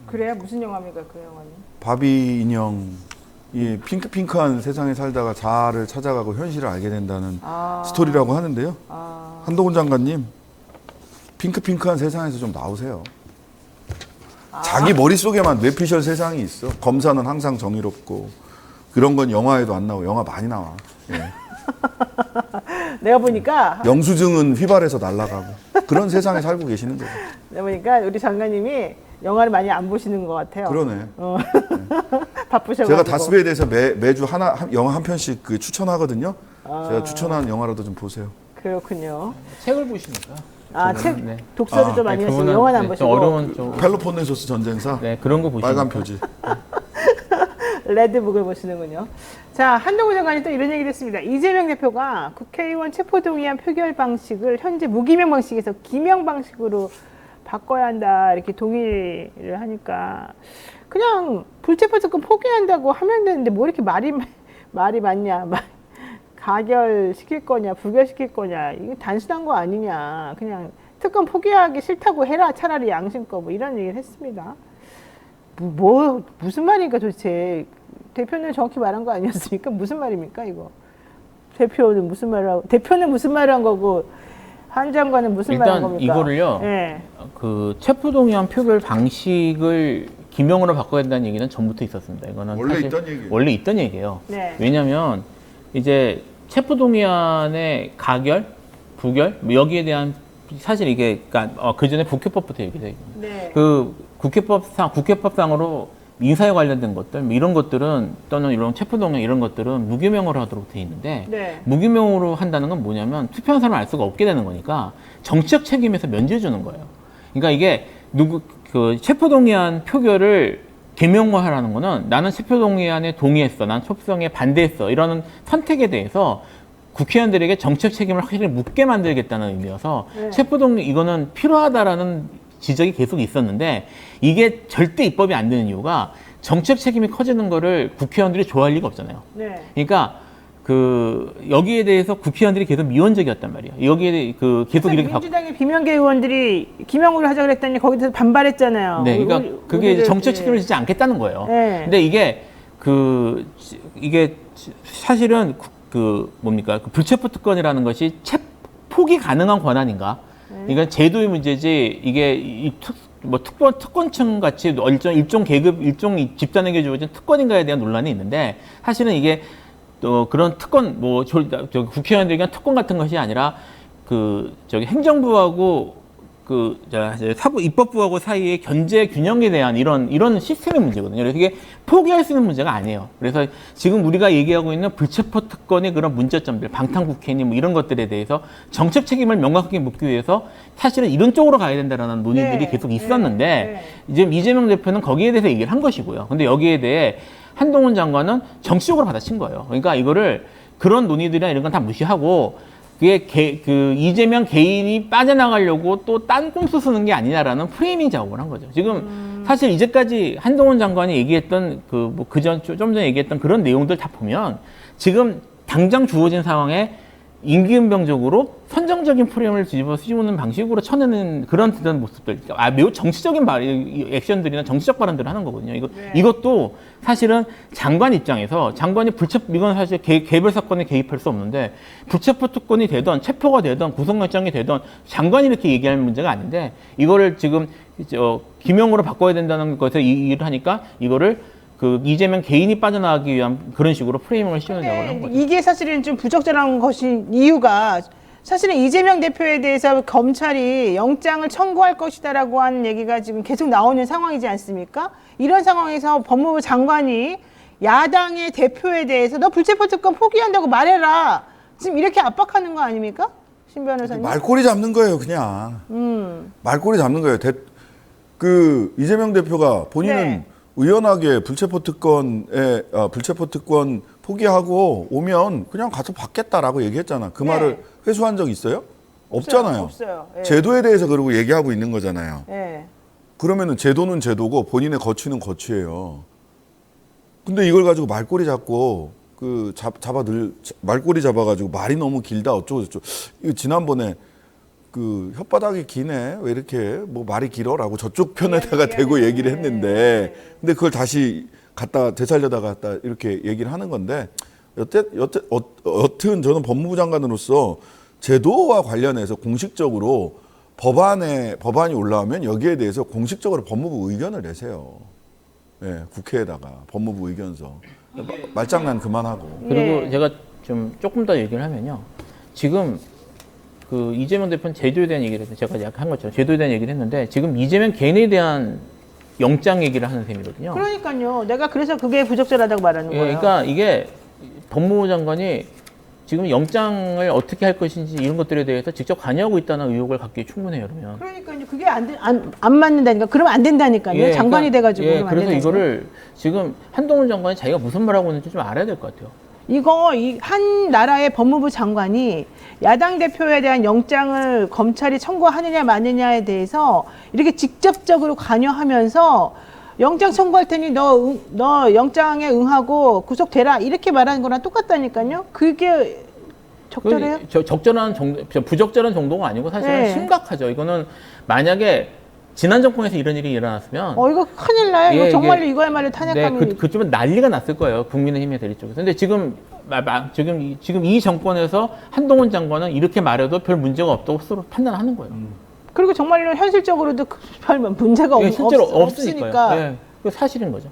그래요? 무슨 영화입니까 그 영화는? 바비 인형 이 핑크핑크한 세상에 살다가 자아를 찾아가고 현실을 알게 된다는 스토리라고 하는데요. 한동훈 장관님 핑크핑크한 세상에서 좀 나오세요. 자기 머릿속에만 뇌피셜 세상이 있어. 검사는 항상 정의롭고 그런 건 영화에도 안 나오고 영화 많이 나와. 예. 내가 보니까 영수증은 휘발해서 날아가고 그런 세상에 살고 계시는 거죠. 내가 보니까 우리 장관님이 영화를 많이 안 보시는 것 같아요. 그러네. 바쁘셔가지고. 제가 다스베이에 대해서 매주 영화 한 편씩 그 추천하거든요. 제가 추천한 영화라도 좀 보세요. 그렇군요. 책을 보시니까. 책 네. 독서를 좀 많이 하시고 영화는 안 좀 보시고. 어려운 좀 펠로폰네소스 전쟁사 네, 그런 거 보시니까. 빨간 표지. 레드북을 보시는군요. 자, 한동훈 장관이 또 이런 얘기를 했습니다. 이재명 대표가 국회의원 체포동의안 표결 방식을 현재 무기명 방식에서 기명 방식으로 바꿔야 한다 이렇게 동의를 하니까 그냥 불체포 특권 포기한다고 하면 되는데 뭐 이렇게 말이 많냐. 가결시킬 거냐 부결시킬 거냐 이게 단순한 거 아니냐. 그냥 특권 포기하기 싫다고 해라 차라리 양심껏 뭐 이런 얘기를 했습니다. 무슨 말인가 도대체. 대표는 정확히 말한 거 아니었습니까? 무슨 말입니까 이거? 대표는 무슨 말을 한 거고 한 장관은 무슨 말을 한 일단 겁니까? 이거를요. 네. 그 체포동의안 표결 방식을 기명으로 바꿔야 된다는 얘기는 전부터 있었습니다. 이거는 원래 사실 있던 얘기예요. 원래 있던 얘기예요. 네. 왜냐하면 이제 체포동의안의 가결, 부결 뭐 여기에 대한 사실 이게 그러니까 그 전에 국회법부터 얘기돼요. 네. 그 국회법상으로 인사에 관련된 것들 뭐 이런 것들은 또는 이런 체포동의안 이런 것들은 무기명으로 하도록 돼 있는데 네. 무기명으로 한다는 건 뭐냐면 투표한 사람을 알 수가 없게 되는 거니까 정치적 책임에서 면제 주는 거예요. 그러니까 이게 그 체포동의안 표결을 개명화하라는 거는 나는 체포동의안에 동의했어, 난 체포동의안에 반대했어 이런 선택에 대해서 국회의원들에게 정치적 책임을 확실히 묻게 만들겠다는 의미여서 네. 체포동의 이거는 필요하다라는 지적이 계속 있었는데 이게 절대 입법이 안 되는 이유가 정책 책임이 커지는 거를 국회의원들이 좋아할 리가 없잖아요. 네. 그러니까 그 여기에 대해서 국회의원들이 계속 미온적이었단 말이에요. 여기에 그 계속 이렇게 민주당의 비명계 의원들이 기명으로 하자 그랬더니 거기서 반발했잖아요. 네, 그러니까 그게 이제 정책 책임을 지지 않겠다는 거예요. 네. 근데 이게 사실은 그 뭡니까 그 불체포 특권이라는 것이 포기 가능한 권한인가? 이건 제도의 문제지 이게 특권층 같이 일종 계급, 일종 집단에게 주어진 특권인가에 대한 논란이 있는데 사실은 이게 또 그런 특권 국회의원들에게 특권 같은 것이 아니라 행정부하고 입법부하고 사이의 견제 균형에 대한 이런 시스템의 문제거든요. 그래서 이게 포기할 수 있는 문제가 아니에요. 그래서 지금 우리가 얘기하고 있는 불체포 특권의 그런 문제점들, 방탄국회니 뭐 이런 것들에 대해서 정책 책임을 명확하게 묻기 위해서 사실은 이런 쪽으로 가야 된다라는 논의들이 네, 계속 있었는데 네. 지금 이재명 대표는 거기에 대해서 얘기를 한 것이고요. 근데 여기에 대해 한동훈 장관은 정치적으로 받아친 거예요. 그러니까 이거를 그런 논의들이나 이런 건 다 무시하고 그게 이재명 개인이 빠져나가려고 또 딴 꼼수 쓰는 게 아니냐라는 프레이밍 작업을 한 거죠. 지금 사실 이제까지 한동훈 장관이 얘기했던 좀 전에 얘기했던 그런 내용들 다 보면 지금 당장 주어진 상황에 임기응변적으로 선정적인 프레임을 뒤집어 씌우는 방식으로 쳐내는 그런 모습들, 매우 정치적인 액션들이나 정치적 발언들을 하는 거거든요. 이것도 사실은 장관 입장에서 장관이 이건 사실 개별 사건에 개입할 수 없는데 불체포 특권이 되던 체포가 되던 구속영장이 되던 장관이 이렇게 얘기할 문제가 아닌데 이거를 지금 기명으로 바꿔야 된다는 것에 일을 하니까 이거를 이재명 개인이 빠져나가기 위한 그런 식으로 프레이밍을 씌우는 작업을 한 거죠. 이게 사실은 좀 부적절한 것인 이유가 사실은 이재명 대표에 대해서 검찰이 영장을 청구할 것이다라고 하는 얘기가 지금 계속 나오는 상황이지 않습니까? 이런 상황에서 법무부 장관이 야당의 대표에 대해서 너 불체포 특권 포기한다고 말해라. 지금 이렇게 압박하는 거 아닙니까? 신 변호사님? 말꼬리 잡는 거예요, 그냥. 말꼬리 잡는 거예요. 그 이재명 대표가 본인은 네. 의연하게 불체포 특권 포기하고 오면 그냥 가서 받겠다라고 얘기했잖아. 그 네. 말을 회수한 적 있어요? 없잖아요. 없어요. 예. 제도에 대해서 그러고 얘기하고 있는 거잖아요. 예. 그러면은 제도는 제도고 본인의 거취는 거취예요. 근데 이걸 가지고 말꼬리 잡고 말꼬리 잡아가지고 말이 너무 길다 어쩌고 저쩌고. 이거 지난번에 그 혓바닥이 기네 왜 이렇게 뭐 말이 길어라고 저쪽 편에다가 대고 얘기를 했는데 근데 그걸 다시 갖다 되살려다가 갖다 이렇게 얘기를 하는 건데 여튼 저는 법무부 장관으로서 제도와 관련해서 공식적으로 법안이 올라오면 여기에 대해서 공식적으로 법무부 의견을 내세요. 예, 국회에다가 법무부 의견서. 말장난 그만하고. 그리고 예. 제가 좀 조금 더 얘기를 하면요. 지금 그 이재명 대표는 제도에 대한 얘기를 해서 제가 약한 것처럼 제도에 대한 얘기를 했는데 지금 이재명 개인에 대한 영장 얘기를 하는 셈이거든요. 그러니까요. 내가 그래서 그게 부적절하다고 말하는 예, 거예요. 그러니까 이게 법무부 장관이 지금 영장을 어떻게 할 것인지 이런 것들에 대해서 직접 관여하고 있다는 의혹을 갖기 충분해요. 그러면. 그러니까요. 그게 안 맞는다니까. 그러면 안 된다니까요. 예, 장관이 그러니까, 돼가지고. 예, 그러면 안 그래서 된다니까요. 이거를 지금 한동훈 장관이 자기가 무슨 말하고 있는지 좀 알아야 될 것 같아요. 이 한 나라의 법무부 장관이 야당 대표에 대한 영장을 검찰이 청구하느냐 마느냐에 대해서 이렇게 직접적으로 관여하면서 영장 청구할 테니 너 영장에 응하고 구속되라 이렇게 말하는 거랑 똑같다니까요. 그게 적절해요? 적절한 정도, 부적절한 정도가 아니고 사실은 네. 심각하죠. 이거는 만약에 지난 정권에서 이런 일이 일어났으면 이거 큰일 나요. 이거 예, 정말로 이게- 이거야말로 네, 탄핵감이. 그쯤은 난리가 났을 거예요. 국민의힘의 대리 쪽에서. 근데 지금 이 정권에서 한동훈 장관은 이렇게 말해도 별 문제가 없다고 스스로 판단하는 거예요. 그리고 정말로 현실적으로도 별 문제가 예, 실제로 없으니까. 없으니까. 예, 그 사실인 거죠.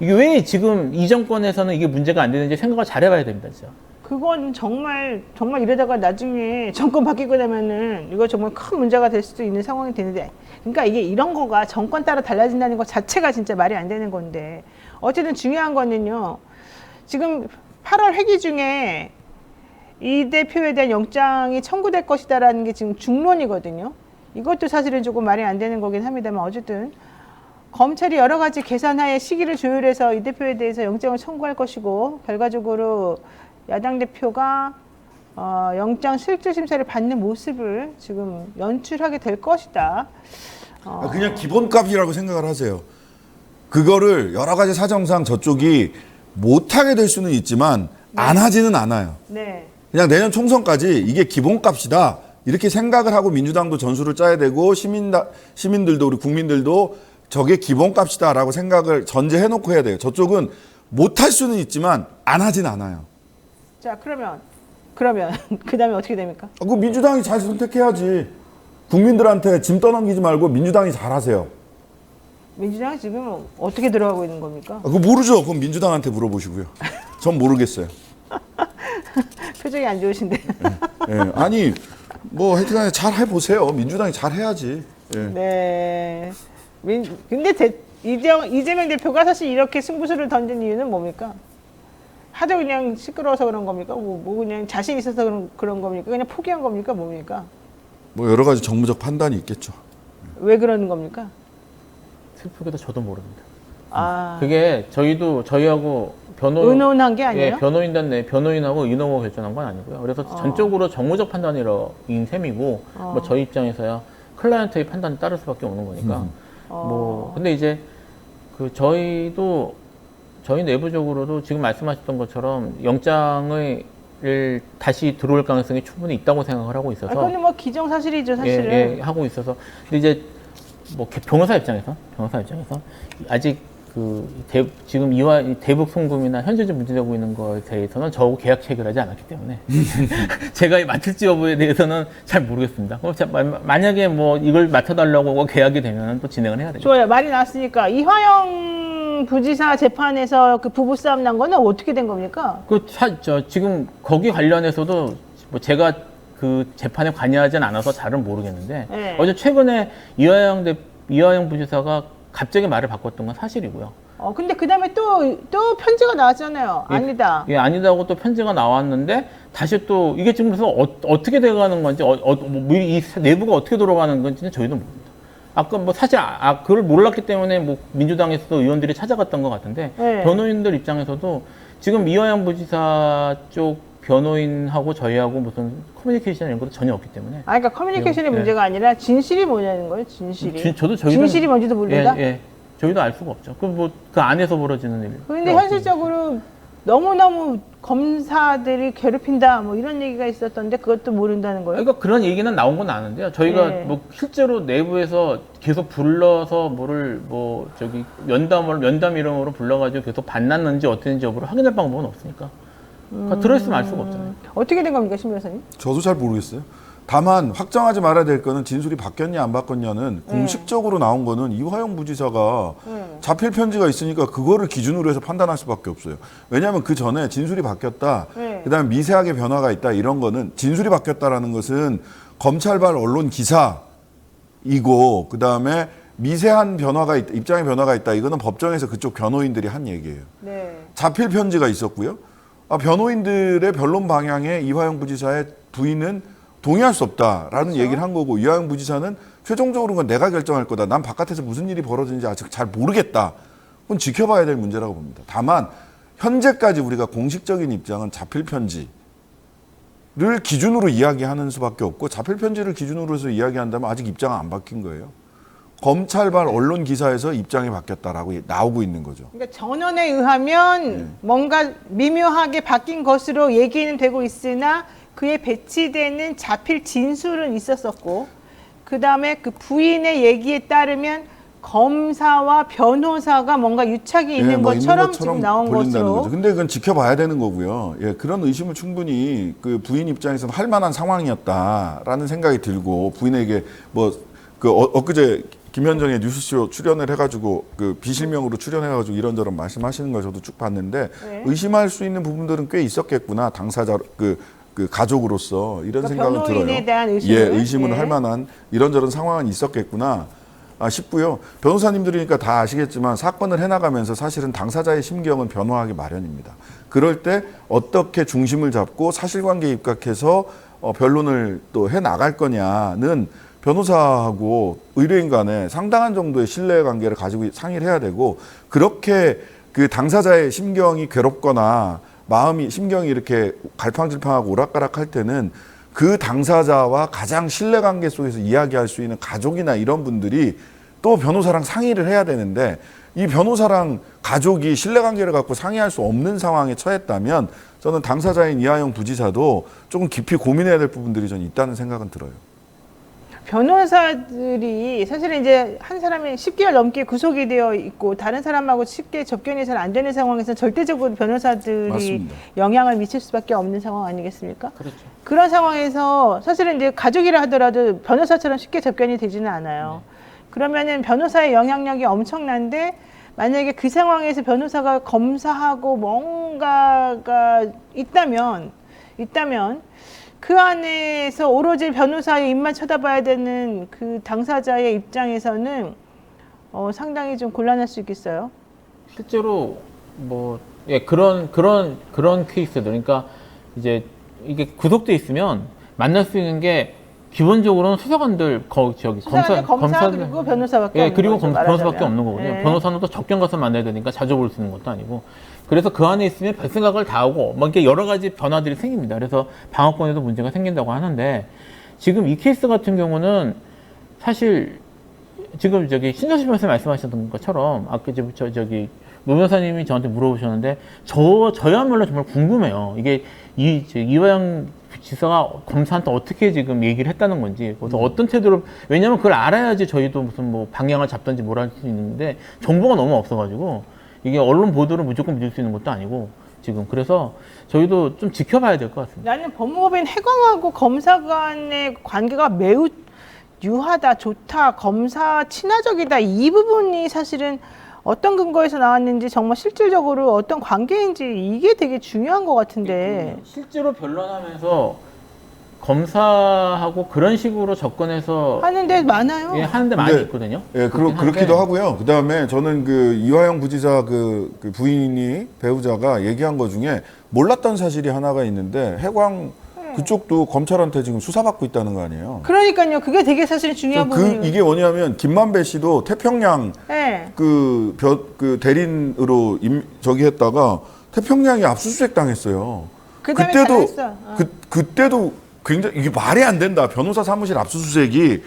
이게 왜 지금 이 정권에서는 이게 문제가 안 되는지 생각을 잘해봐야 됩니다, 진짜. 그건 정말 이러다가 나중에 정권 바뀌고 나면은 이거 정말 큰 문제가 될 수도 있는 상황이 되는데, 그러니까 이게 이런 거가 정권 따라 달라진다는 것 자체가 진짜 말이 안 되는 건데, 어쨌든 중요한 거는요. 지금 8월 회기 중에 이 대표에 대한 영장이 청구될 것이다라는 게 지금 중론이거든요. 이것도 사실은 조금 말이 안 되는 거긴 합니다만, 어쨌든 검찰이 여러 가지 계산하에 시기를 조율해서 이 대표에 대해서 영장을 청구할 것이고, 결과적으로 야당 대표가 영장 실질 심사를 받는 모습을 지금 연출하게 될 것이다. 그냥 기본값이라고 생각을 하세요. 그거를 여러 가지 사정상 저쪽이 못하게 될 수는 있지만 안 하지는 않아요. 네. 그냥 내년 총선까지 이게 기본값이다. 이렇게 생각을 하고 민주당도 전술을 짜야 되고 시민들도 우리 국민들도 저게 기본값이다라고 생각을 전제해놓고 해야 돼요. 저쪽은 못할 수는 있지만 안 하진 않아요. 자, 그러면 그 다음에 어떻게 됩니까? 그 민주당이 잘 선택해야지. 국민들한테 짐 떠넘기지 말고 민주당이 잘하세요. 민주당이 지금 어떻게 들어가고 있는 겁니까? 그거 모르죠. 그럼 민주당한테 물어보시고요. 전 모르겠어요. 표정이 안 좋으신데. 예, 아니 뭐 하여튼 잘 해보세요. 민주당이 잘 해야지. 예. 네. 근데 이재명 대표가 사실 이렇게 승부수를 던진 이유는 뭡니까? 하도 그냥 시끄러워서 그런 겁니까? 뭐 그냥 자신 있어서 그런 겁니까? 그냥 포기한 겁니까? 뭡니까? 뭐 여러 가지 정무적 판단이 있겠죠. 왜 그러는 겁니까? 슬프게도 저도 모릅니다. 아, 그게 저희하고 의논한 게 아니에요? 예, 변호인하고 의논하고 결정한 건 아니고요. 그래서 전적으로 정무적 판단이라인 셈이고, 뭐 저희 입장에서야 클라이언트의 판단에 따를 수밖에 없는 거니까. 뭐 근데 이제 저희 내부적으로도 지금 말씀하셨던 것처럼 영장을 다시 들어올 가능성이 충분히 있다고 생각을 하고 있어서. 그건 뭐 기정사실이죠, 사실은. 예, 하고 있어서. 근데 이제 뭐 변호사 입장에서 아직 지금 대북 송금이나 현재적 문제되고 있는 거에 대해서는 저하고 계약 체결하지 않았기 때문에 제가 맡을지 여부에 대해서는 잘 모르겠습니다. 만약에 뭐 이걸 맡아달라고 계약이 되면 또 진행을 해야 되죠. 좋아요. 말이 나왔으니까 이화영 부지사 재판에서 그 부부싸움 난 거는 어떻게 된 겁니까? 지금 거기 관련해서도 뭐 제가 그 재판에 관여하진 않아서 잘은 모르겠는데 네. 어제 최근에 이화영 부지사가 갑자기 말을 바꿨던 건 사실이고요. 근데 그 다음에 또 편지가 나왔잖아요. 아니다. 예, 아니다고 또 편지가 나왔는데 다시 또 이게 지금 그래서 어떻게 돼가는 건지 이 내부가 어떻게 돌아가는 건지는 저희도 모릅니다. 아까 뭐 사실 그걸 몰랐기 때문에 뭐 민주당에서도 의원들이 찾아갔던 것 같은데 네. 변호인들 입장에서도 지금 이화영 부지사 쪽 변호인하고 저희하고 무슨 커뮤니케이션 이런 것도 전혀 없기 때문에. 그러니까 커뮤니케이션의 예. 문제가 아니라 진실이 뭐냐는 거예요. 진실이. 저희도 진실이 뭔지도 모른다. 예. 저희도 알 수가 없죠. 그 안에서 벌어지는 일. 그런데 현실적으로 너무너무 검사들이 괴롭힌다 뭐 이런 얘기가 있었던데 그것도 모른다는 거예요? 그러니까 그런 얘기는 나온 건 아는데요. 저희가 네. 뭐 실제로 내부에서 계속 불러서 면담 이름으로 불러가지고 계속 반났는지 어땠는지 여부를 확인할 방법은 없으니까. 그러니까 들어있으면 알 수가 없잖아요. 어떻게 된 겁니까, 신 변호사님? 저도 잘 모르겠어요. 다만 확정하지 말아야 될 거는 진술이 바뀌었냐 안 바뀌었냐는 공식적으로 나온 거는 이화영 부지사가 자필 편지가 있으니까 그거를 기준으로 해서 판단할 수밖에 없어요. 왜냐하면 그 전에 진술이 바뀌었다, 그다음에 미세하게 변화가 있다 이런 거는 진술이 바뀌었다라는 것은 검찰발 언론 기사이고 그다음에 미세한 변화가 있다, 입장의 변화가 있다 이거는 법정에서 그쪽 변호인들이 한 얘기예요. 네. 자필 편지가 있었고요. 변호인들의 변론 방향에 이화영 부지사의 부인은 동의할 수 없다라는 그렇죠. 얘기를 한 거고 이화영 부지사는 최종적으로 건 내가 결정할 거다. 난 바깥에서 무슨 일이 벌어지는지 아직 잘 모르겠다. 그건 지켜봐야 될 문제라고 봅니다. 다만 현재까지 우리가 공식적인 입장은 자필 편지를 기준으로 이야기하는 수밖에 없고 자필 편지를 기준으로 해서 이야기한다면 아직 입장은 안 바뀐 거예요. 검찰발 언론 기사에서 입장이 바뀌었다라고 나오고 있는 거죠. 그러니까 전원에 의하면 뭔가 미묘하게 바뀐 것으로 얘기는 되고 있으나 그에 배치되는 자필 진술은 있었었고 그 다음에 그 부인의 얘기에 따르면 검사와 변호사가 뭔가 유착이 있는 것처럼 지금 나온 것으로. 거죠. 근데 그건 지켜봐야 되는 거고요. 예, 그런 의심을 충분히 그 부인 입장에서는 할 만한 상황이었다라는 생각이 들고 부인에게 엊그제 김현정의 뉴스쇼 출연을 해가지고 그 비실명으로 출연해가지고 이런저런 말씀하시는 걸 저도 쭉 봤는데 의심할 수 있는 부분들은 꽤 있었겠구나 당사자 그 가족으로서 이런 그러니까 생각은 들어요. 변호인에 대한 의심을? 의심을 할 만한 이런저런 상황은 있었겠구나 싶고요. 변호사님들이니까 다 아시겠지만 사건을 해나가면서 사실은 당사자의 심경은 변화하기 마련입니다. 그럴 때 어떻게 중심을 잡고 사실관계에 입각해서 변론을 또 해나갈 거냐는 변호사하고 의뢰인 간에 상당한 정도의 신뢰관계를 가지고 상의를 해야 되고 그렇게 그 당사자의 심경이 괴롭거나 심경이 이렇게 갈팡질팡하고 오락가락할 때는 그 당사자와 가장 신뢰관계 속에서 이야기할 수 있는 가족이나 이런 분들이 또 변호사랑 상의를 해야 되는데 이 변호사랑 가족이 신뢰관계를 갖고 상의할 수 없는 상황에 처했다면 저는 당사자인 이화영 부지사도 조금 깊이 고민해야 될 부분들이 전 있다는 생각은 들어요. 변호사들이 사실은 이제 한 사람이 10개월 넘게 구속이 되어 있고 다른 사람하고 쉽게 접견이 잘 안 되는 상황에서 절대적으로 변호사들이 맞습니다. 영향을 미칠 수밖에 없는 상황 아니겠습니까? 그렇죠. 그런 상황에서 사실은 이제 가족이라 하더라도 변호사처럼 쉽게 접견이 되지는 않아요. 그러면은 변호사의 영향력이 엄청난데 만약에 그 상황에서 변호사가 검사하고 뭔가가 있다면 그 안에서 오로지 변호사의 입만 쳐다봐야 되는 그 당사자의 입장에서는 상당히 좀 곤란할 수 있겠어요. 실제로 그런 케이스들 그러니까 이제 이게 구속돼 있으면 만날 수 있는 게 기본적으로는 수사관들 검사 그리고 변호사밖에 없는 그리고 거죠, 변호사밖에 말하자면. 없는 거거든요. 네. 변호사는 또 접견 가서 만나야 되니까 자주 볼 수 있는 것도 아니고 그래서 그 안에 있으면 별 생각을 다 하고 이렇게 여러 가지 변화들이 생깁니다. 그래서 방어권에도 문제가 생긴다고 하는데 지금 이 케이스 같은 경우는 사실 지금 신정식 변호사 말씀하셨던 것처럼 아까 노 변호사님이 저한테 물어보셨는데 저야말로 정말 궁금해요. 이게 이화영 지사가 검사한테 어떻게 지금 얘기를 했다는 건지 그래서 어떤 태도를 왜냐하면 그걸 알아야지 저희도 무슨 방향을 잡든지 뭘 할 수 있는데 정보가 너무 없어가지고 이게 언론 보도를 무조건 믿을 수 있는 것도 아니고 지금 그래서 저희도 좀 지켜봐야 될 것 같습니다. 나는 법무법인 해광하고 검사 간의 관계가 매우 유하다, 좋다, 검사 친화적이다 이 부분이 사실은 어떤 근거에서 나왔는지 정말 실질적으로 어떤 관계인지 이게 되게 중요한 것 같은데 실제로 변론하면서 검사하고 그런 식으로 접근해서 하는데 많아요. 예, 하는데 많이 근데, 있거든요. 예, 그렇기도 하고요. 그 다음에 저는 그 이화영 부지사 그 부인이 배우자가 얘기한 것 중에 몰랐던 사실이 하나가 있는데 해광 그쪽도 검찰한테 지금 수사받고 있다는 거 아니에요? 그러니까요. 그게 되게 사실 중요한 부분이에요. 이게 뭐냐면 김만배 씨도 태평양 네. 그 대리인으로 저기 했다가 태평양이 압수수색 당했어요. 그다음에 그때도 잘했어. 그때도 굉장히 이게 말이 안 된다. 변호사 사무실 압수수색이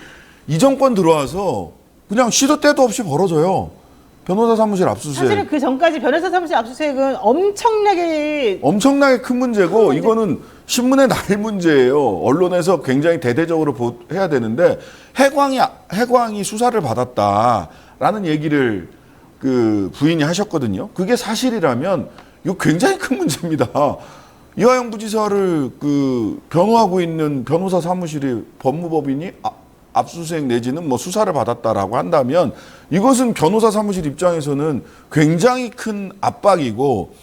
이 정권 들어와서 그냥 시도 때도 없이 벌어져요. 변호사 사무실 압수수색. 사실은 그 전까지 변호사 사무실 압수수색은 엄청나게 큰 문제고 이거는 신문에 날 문제예요. 언론에서 굉장히 대대적으로 해야 되는데 해광이 수사를 받았다라는 얘기를 그 부인이 하셨거든요. 그게 사실이라면 이거 굉장히 큰 문제입니다. 이화영 부지사를 그 변호하고 있는 변호사 사무실이 법무법인이 압수수색 내지는 뭐 수사를 받았다라고 한다면 이것은 변호사 사무실 입장에서는 굉장히 큰 압박이고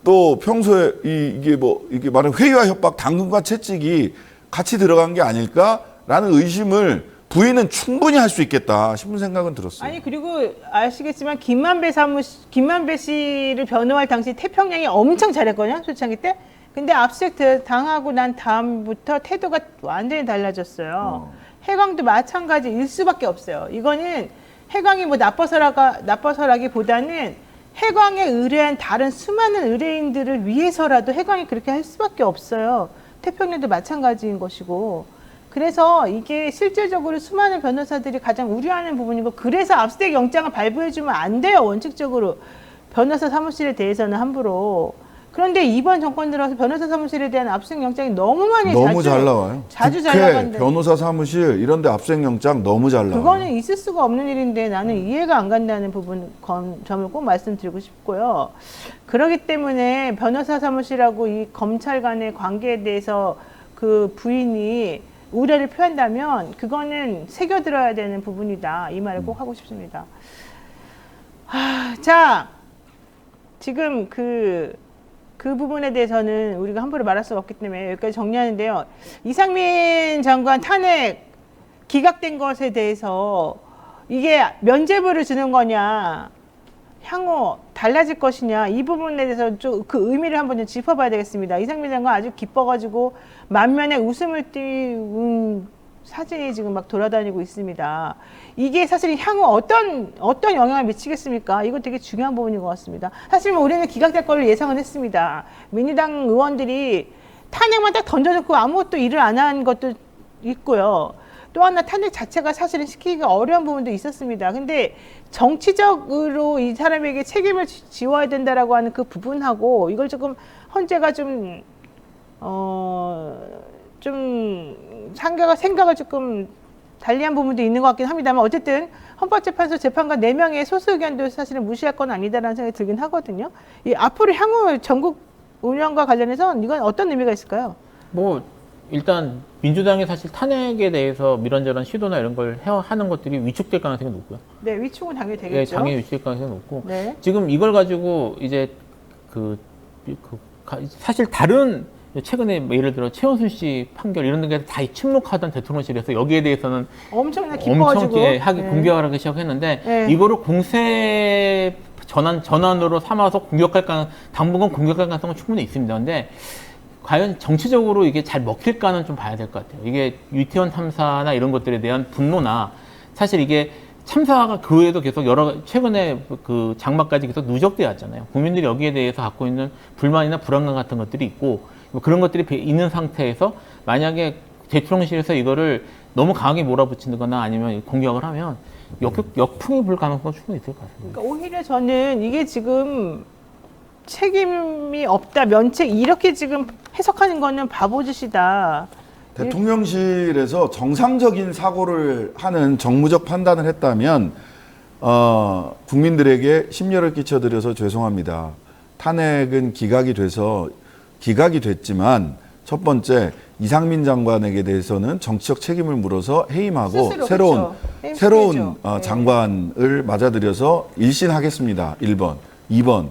또 평소에 이게 말하는 회유와 협박, 당근과 채찍이 같이 들어간 게 아닐까라는 의심을 부인은 충분히 할 수 있겠다 싶은 생각은 들었어요. 아니 그리고 아시겠지만 김만배 씨를 변호할 당시 태평양이 엄청 잘했거든요. 초창기 때. 근데 압수수색 당하고 난 다음부터 태도가 완전히 달라졌어요. 해광도 마찬가지일 수밖에 없어요. 이거는 해광이 뭐 나빠서라기보다는 해광에 의뢰한 다른 수많은 의뢰인들을 위해서라도 해광이 그렇게 할 수밖에 없어요. 태평양도 마찬가지인 것이고. 그래서 이게 실질적으로 수많은 변호사들이 가장 우려하는 부분이고, 그래서 압수수색 영장을 발부해주면 안 돼요. 원칙적으로 변호사 사무실에 대해서는 함부로. 그런데 이번 정권 들어서 변호사 사무실에 대한 압수수색 영장이 너무 잘 나와요. 자주 잘 국회, 나가는데. 변호사 사무실 이런 데 압수수색 영장 너무 잘 나와요. 그거는 있을 수가 없는 일인데 나는 이해가 안 간다는 점을 꼭 말씀드리고 싶고요. 그렇기 때문에 변호사 사무실하고 이 검찰 간의 관계에 대해서 그 부인이 우려를 표한다면 그거는 새겨들어야 되는 부분이다. 이 말을 꼭 하고 싶습니다. 자, 지금 그 부분에 대해서는 우리가 함부로 말할 수가 없기 때문에 여기까지 정리하는데요. 이상민 장관 탄핵 기각된 것에 대해서 이게 면죄부를 주는 거냐, 향후 달라질 것이냐, 이 부분에 대해서 좀 그 의미를 한번 좀 짚어봐야 되겠습니다. 이상민 장관 아주 기뻐가지고 만면에 웃음을 띄운 사진이 지금 막 돌아다니고 있습니다. 이게 사실 향후 어떤 영향을 미치겠습니까? 이거 되게 중요한 부분인 것 같습니다. 사실 뭐 우리는 기각될 걸로 예상은 했습니다. 민주당 의원들이 탄핵만 딱 던져놓고 아무것도 일을 안 한 것도 있고요. 또 하나 탄핵 자체가 사실은 시키기가 어려운 부분도 있었습니다. 근데 정치적으로 이 사람에게 책임을 지워야 된다라고 하는 그 부분하고 이걸 조금 헌재가 좀 생각을 조금 달리한 부분도 있는 것 같긴 합니다만, 어쨌든 헌법재판소 재판관 4명의 소수 의견도 사실은 무시할 건 아니다라는 생각이 들긴 하거든요. 이 앞으로 향후 전국 운영과 관련해서 이건 어떤 의미가 있을까요? 뭐 일단 민주당이 사실 탄핵에 대해서 이런저런 시도나 이런 걸 하는 것들이 위축될 가능성이 높고요. 네, 위축은 당연히 되겠죠. 네, 당연히 위축될 가능성이 높고. 네. 지금 이걸 가지고 이제 사실 다른 최근에 뭐 예를 들어 최원순 씨 판결 이런 게 다 침묵하던 대통령실에서 여기에 대해서는 엄청나게 기뻐가지고 공격을 하기 시작했는데 네. 이거를 공세 전환으로 삼아서 당분간 공격할 가능성은 충분히 있습니다. 근데 과연 정치적으로 이게 잘 먹힐까는 좀 봐야 될 것 같아요. 이게 유태원 탐사나 이런 것들에 대한 분노나, 사실 이게 참사가 그 외에도 계속 최근에 그 장마까지 계속 누적되어 왔잖아요. 국민들이 여기에 대해서 갖고 있는 불만이나 불안감 같은 것들이 있고, 뭐 그런 것들이 있는 상태에서 만약에 대통령실에서 이거를 너무 강하게 몰아붙이거나 아니면 공격을 하면 역풍이 불 가능성은 충분히 있을 것 같습니다. 그러니까 오히려 저는 이게 지금 책임이 없다, 면책, 이렇게 지금 해석하는 거는 바보짓이다. 대통령실에서 정상적인 사고를 하는 정무적 판단을 했다면 국민들에게 심려를 끼쳐드려서 죄송합니다. 탄핵은 기각이 됐지만 첫 번째 이상민 장관에게 대해서는 정치적 책임을 물어서 해임하고 스스로, 새로운 그렇죠. 새로운 네. 장관을 맞아들여서 일신하겠습니다. 1번. 2번.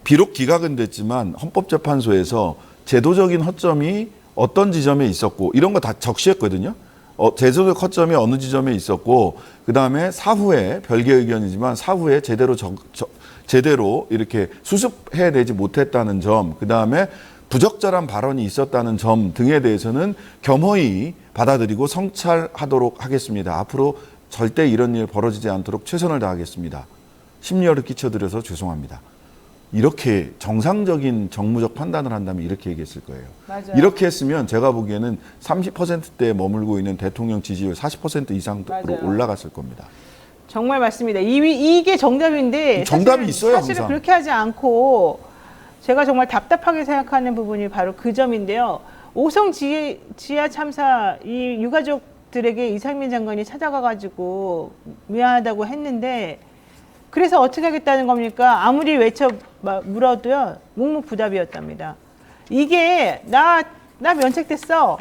비록 기각은 됐지만 헌법재판소에서 제도적인 허점이 어떤 지점에 있었고 이런 거 다 적시했거든요. 제소의 커점이 어느 지점에 있었고 그다음에 사후에 별개 의견이지만 사후에 제대로 이렇게 수습해내지 못했다는 점, 그다음에 부적절한 발언이 있었다는 점 등에 대해서는 겸허히 받아들이고 성찰하도록 하겠습니다. 앞으로 절대 이런 일 벌어지지 않도록 최선을 다하겠습니다. 심려를 끼쳐드려서 죄송합니다. 이렇게 정상적인 정무적 판단을 한다면 이렇게 얘기했을 거예요. 맞아요. 이렇게 했으면 제가 보기에는 30%대에 머물고 있는 대통령 지지율 40% 이상으로 맞아요. 올라갔을 겁니다. 정말 맞습니다. 이게 정답인데 정답이 있어요, 사실은 항상. 그렇게 하지 않고 제가 정말 답답하게 생각하는 부분이 바로 그 점인데요. 오송 지하 참사 이 유가족들에게 이상민 장관이 찾아가가지고 미안하다고 했는데 그래서 어떻게 하겠다는 겁니까? 아무리 물어도요 묵묵부답이었답니다. 이게 나 면책됐어.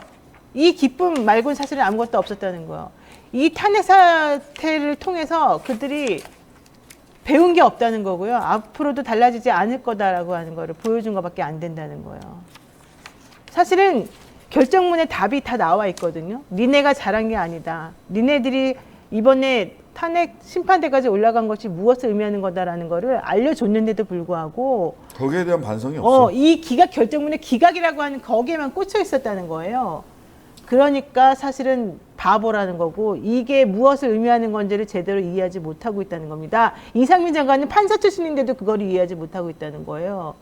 이 기쁨 말고는 사실은 아무것도 없었다는 거예요. 이 탄핵 사태를 통해서 그들이 배운 게 없다는 거고요. 앞으로도 달라지지 않을 거다라고 하는 거를 보여준 것밖에 안 된다는 거예요. 사실은 결정문에 답이 다 나와 있거든요. 니네가 잘한 게 아니다. 니네들이 이번에 탄핵 심판대까지 올라간 것이 무엇을 의미하는 거다라는 거를 알려줬는데도 불구하고 거기에 대한 반성이 없어요. 이 기각 결정문의 기각이라고 하는 거기에만 꽂혀 있었다는 거예요. 그러니까 사실은 바보라는 거고 이게 무엇을 의미하는 건지를 제대로 이해하지 못하고 있다는 겁니다. 이상민 장관은 판사 출신인데도 그걸 이해하지 못하고 있다는 거예요.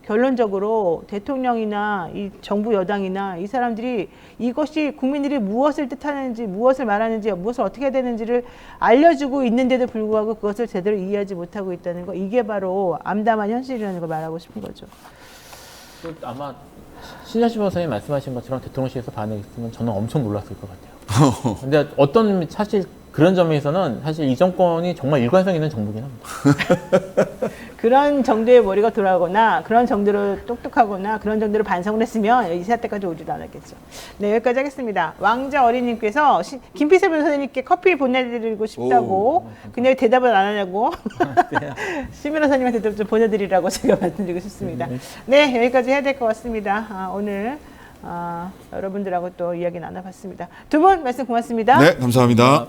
결론적으로 대통령이나 이 정부 여당이나 이 사람들이 이것이 국민들이 무엇을 뜻하는지, 무엇을 말하는지, 무엇을 어떻게 해야 되는지를 알려주고 있는데도 불구하고 그것을 제대로 이해하지 못하고 있다는 거, 이게 바로 암담한 현실이라는 걸 말하고 싶은 거죠. 아마 신자식 변호사님 말씀하신 것처럼 대통령실에서 반응했으면 저는 엄청 놀랐을 것 같아요. 근데 어떤 사실 그런 점에서는 사실 이 정권이 정말 일관성 있는 정부긴 합니다. 그런 정도의 머리가 돌아가거나 그런 정도로 똑똑하거나 그런 정도로 반성을 했으면 이 사태까지 오지도 않았겠죠. 네, 여기까지 하겠습니다. 왕자 어린이님께서 김피세 변호사님께 커피 보내드리고 싶다고 근데 대답을 안 하냐고 시 변호사님한테 좀 보내드리라고 제가 말씀드리고 싶습니다. 네, 여기까지 해야 될 것 같습니다. 오늘 여러분들하고 또 이야기 나눠봤습니다. 두 분 말씀 고맙습니다. 네, 감사합니다.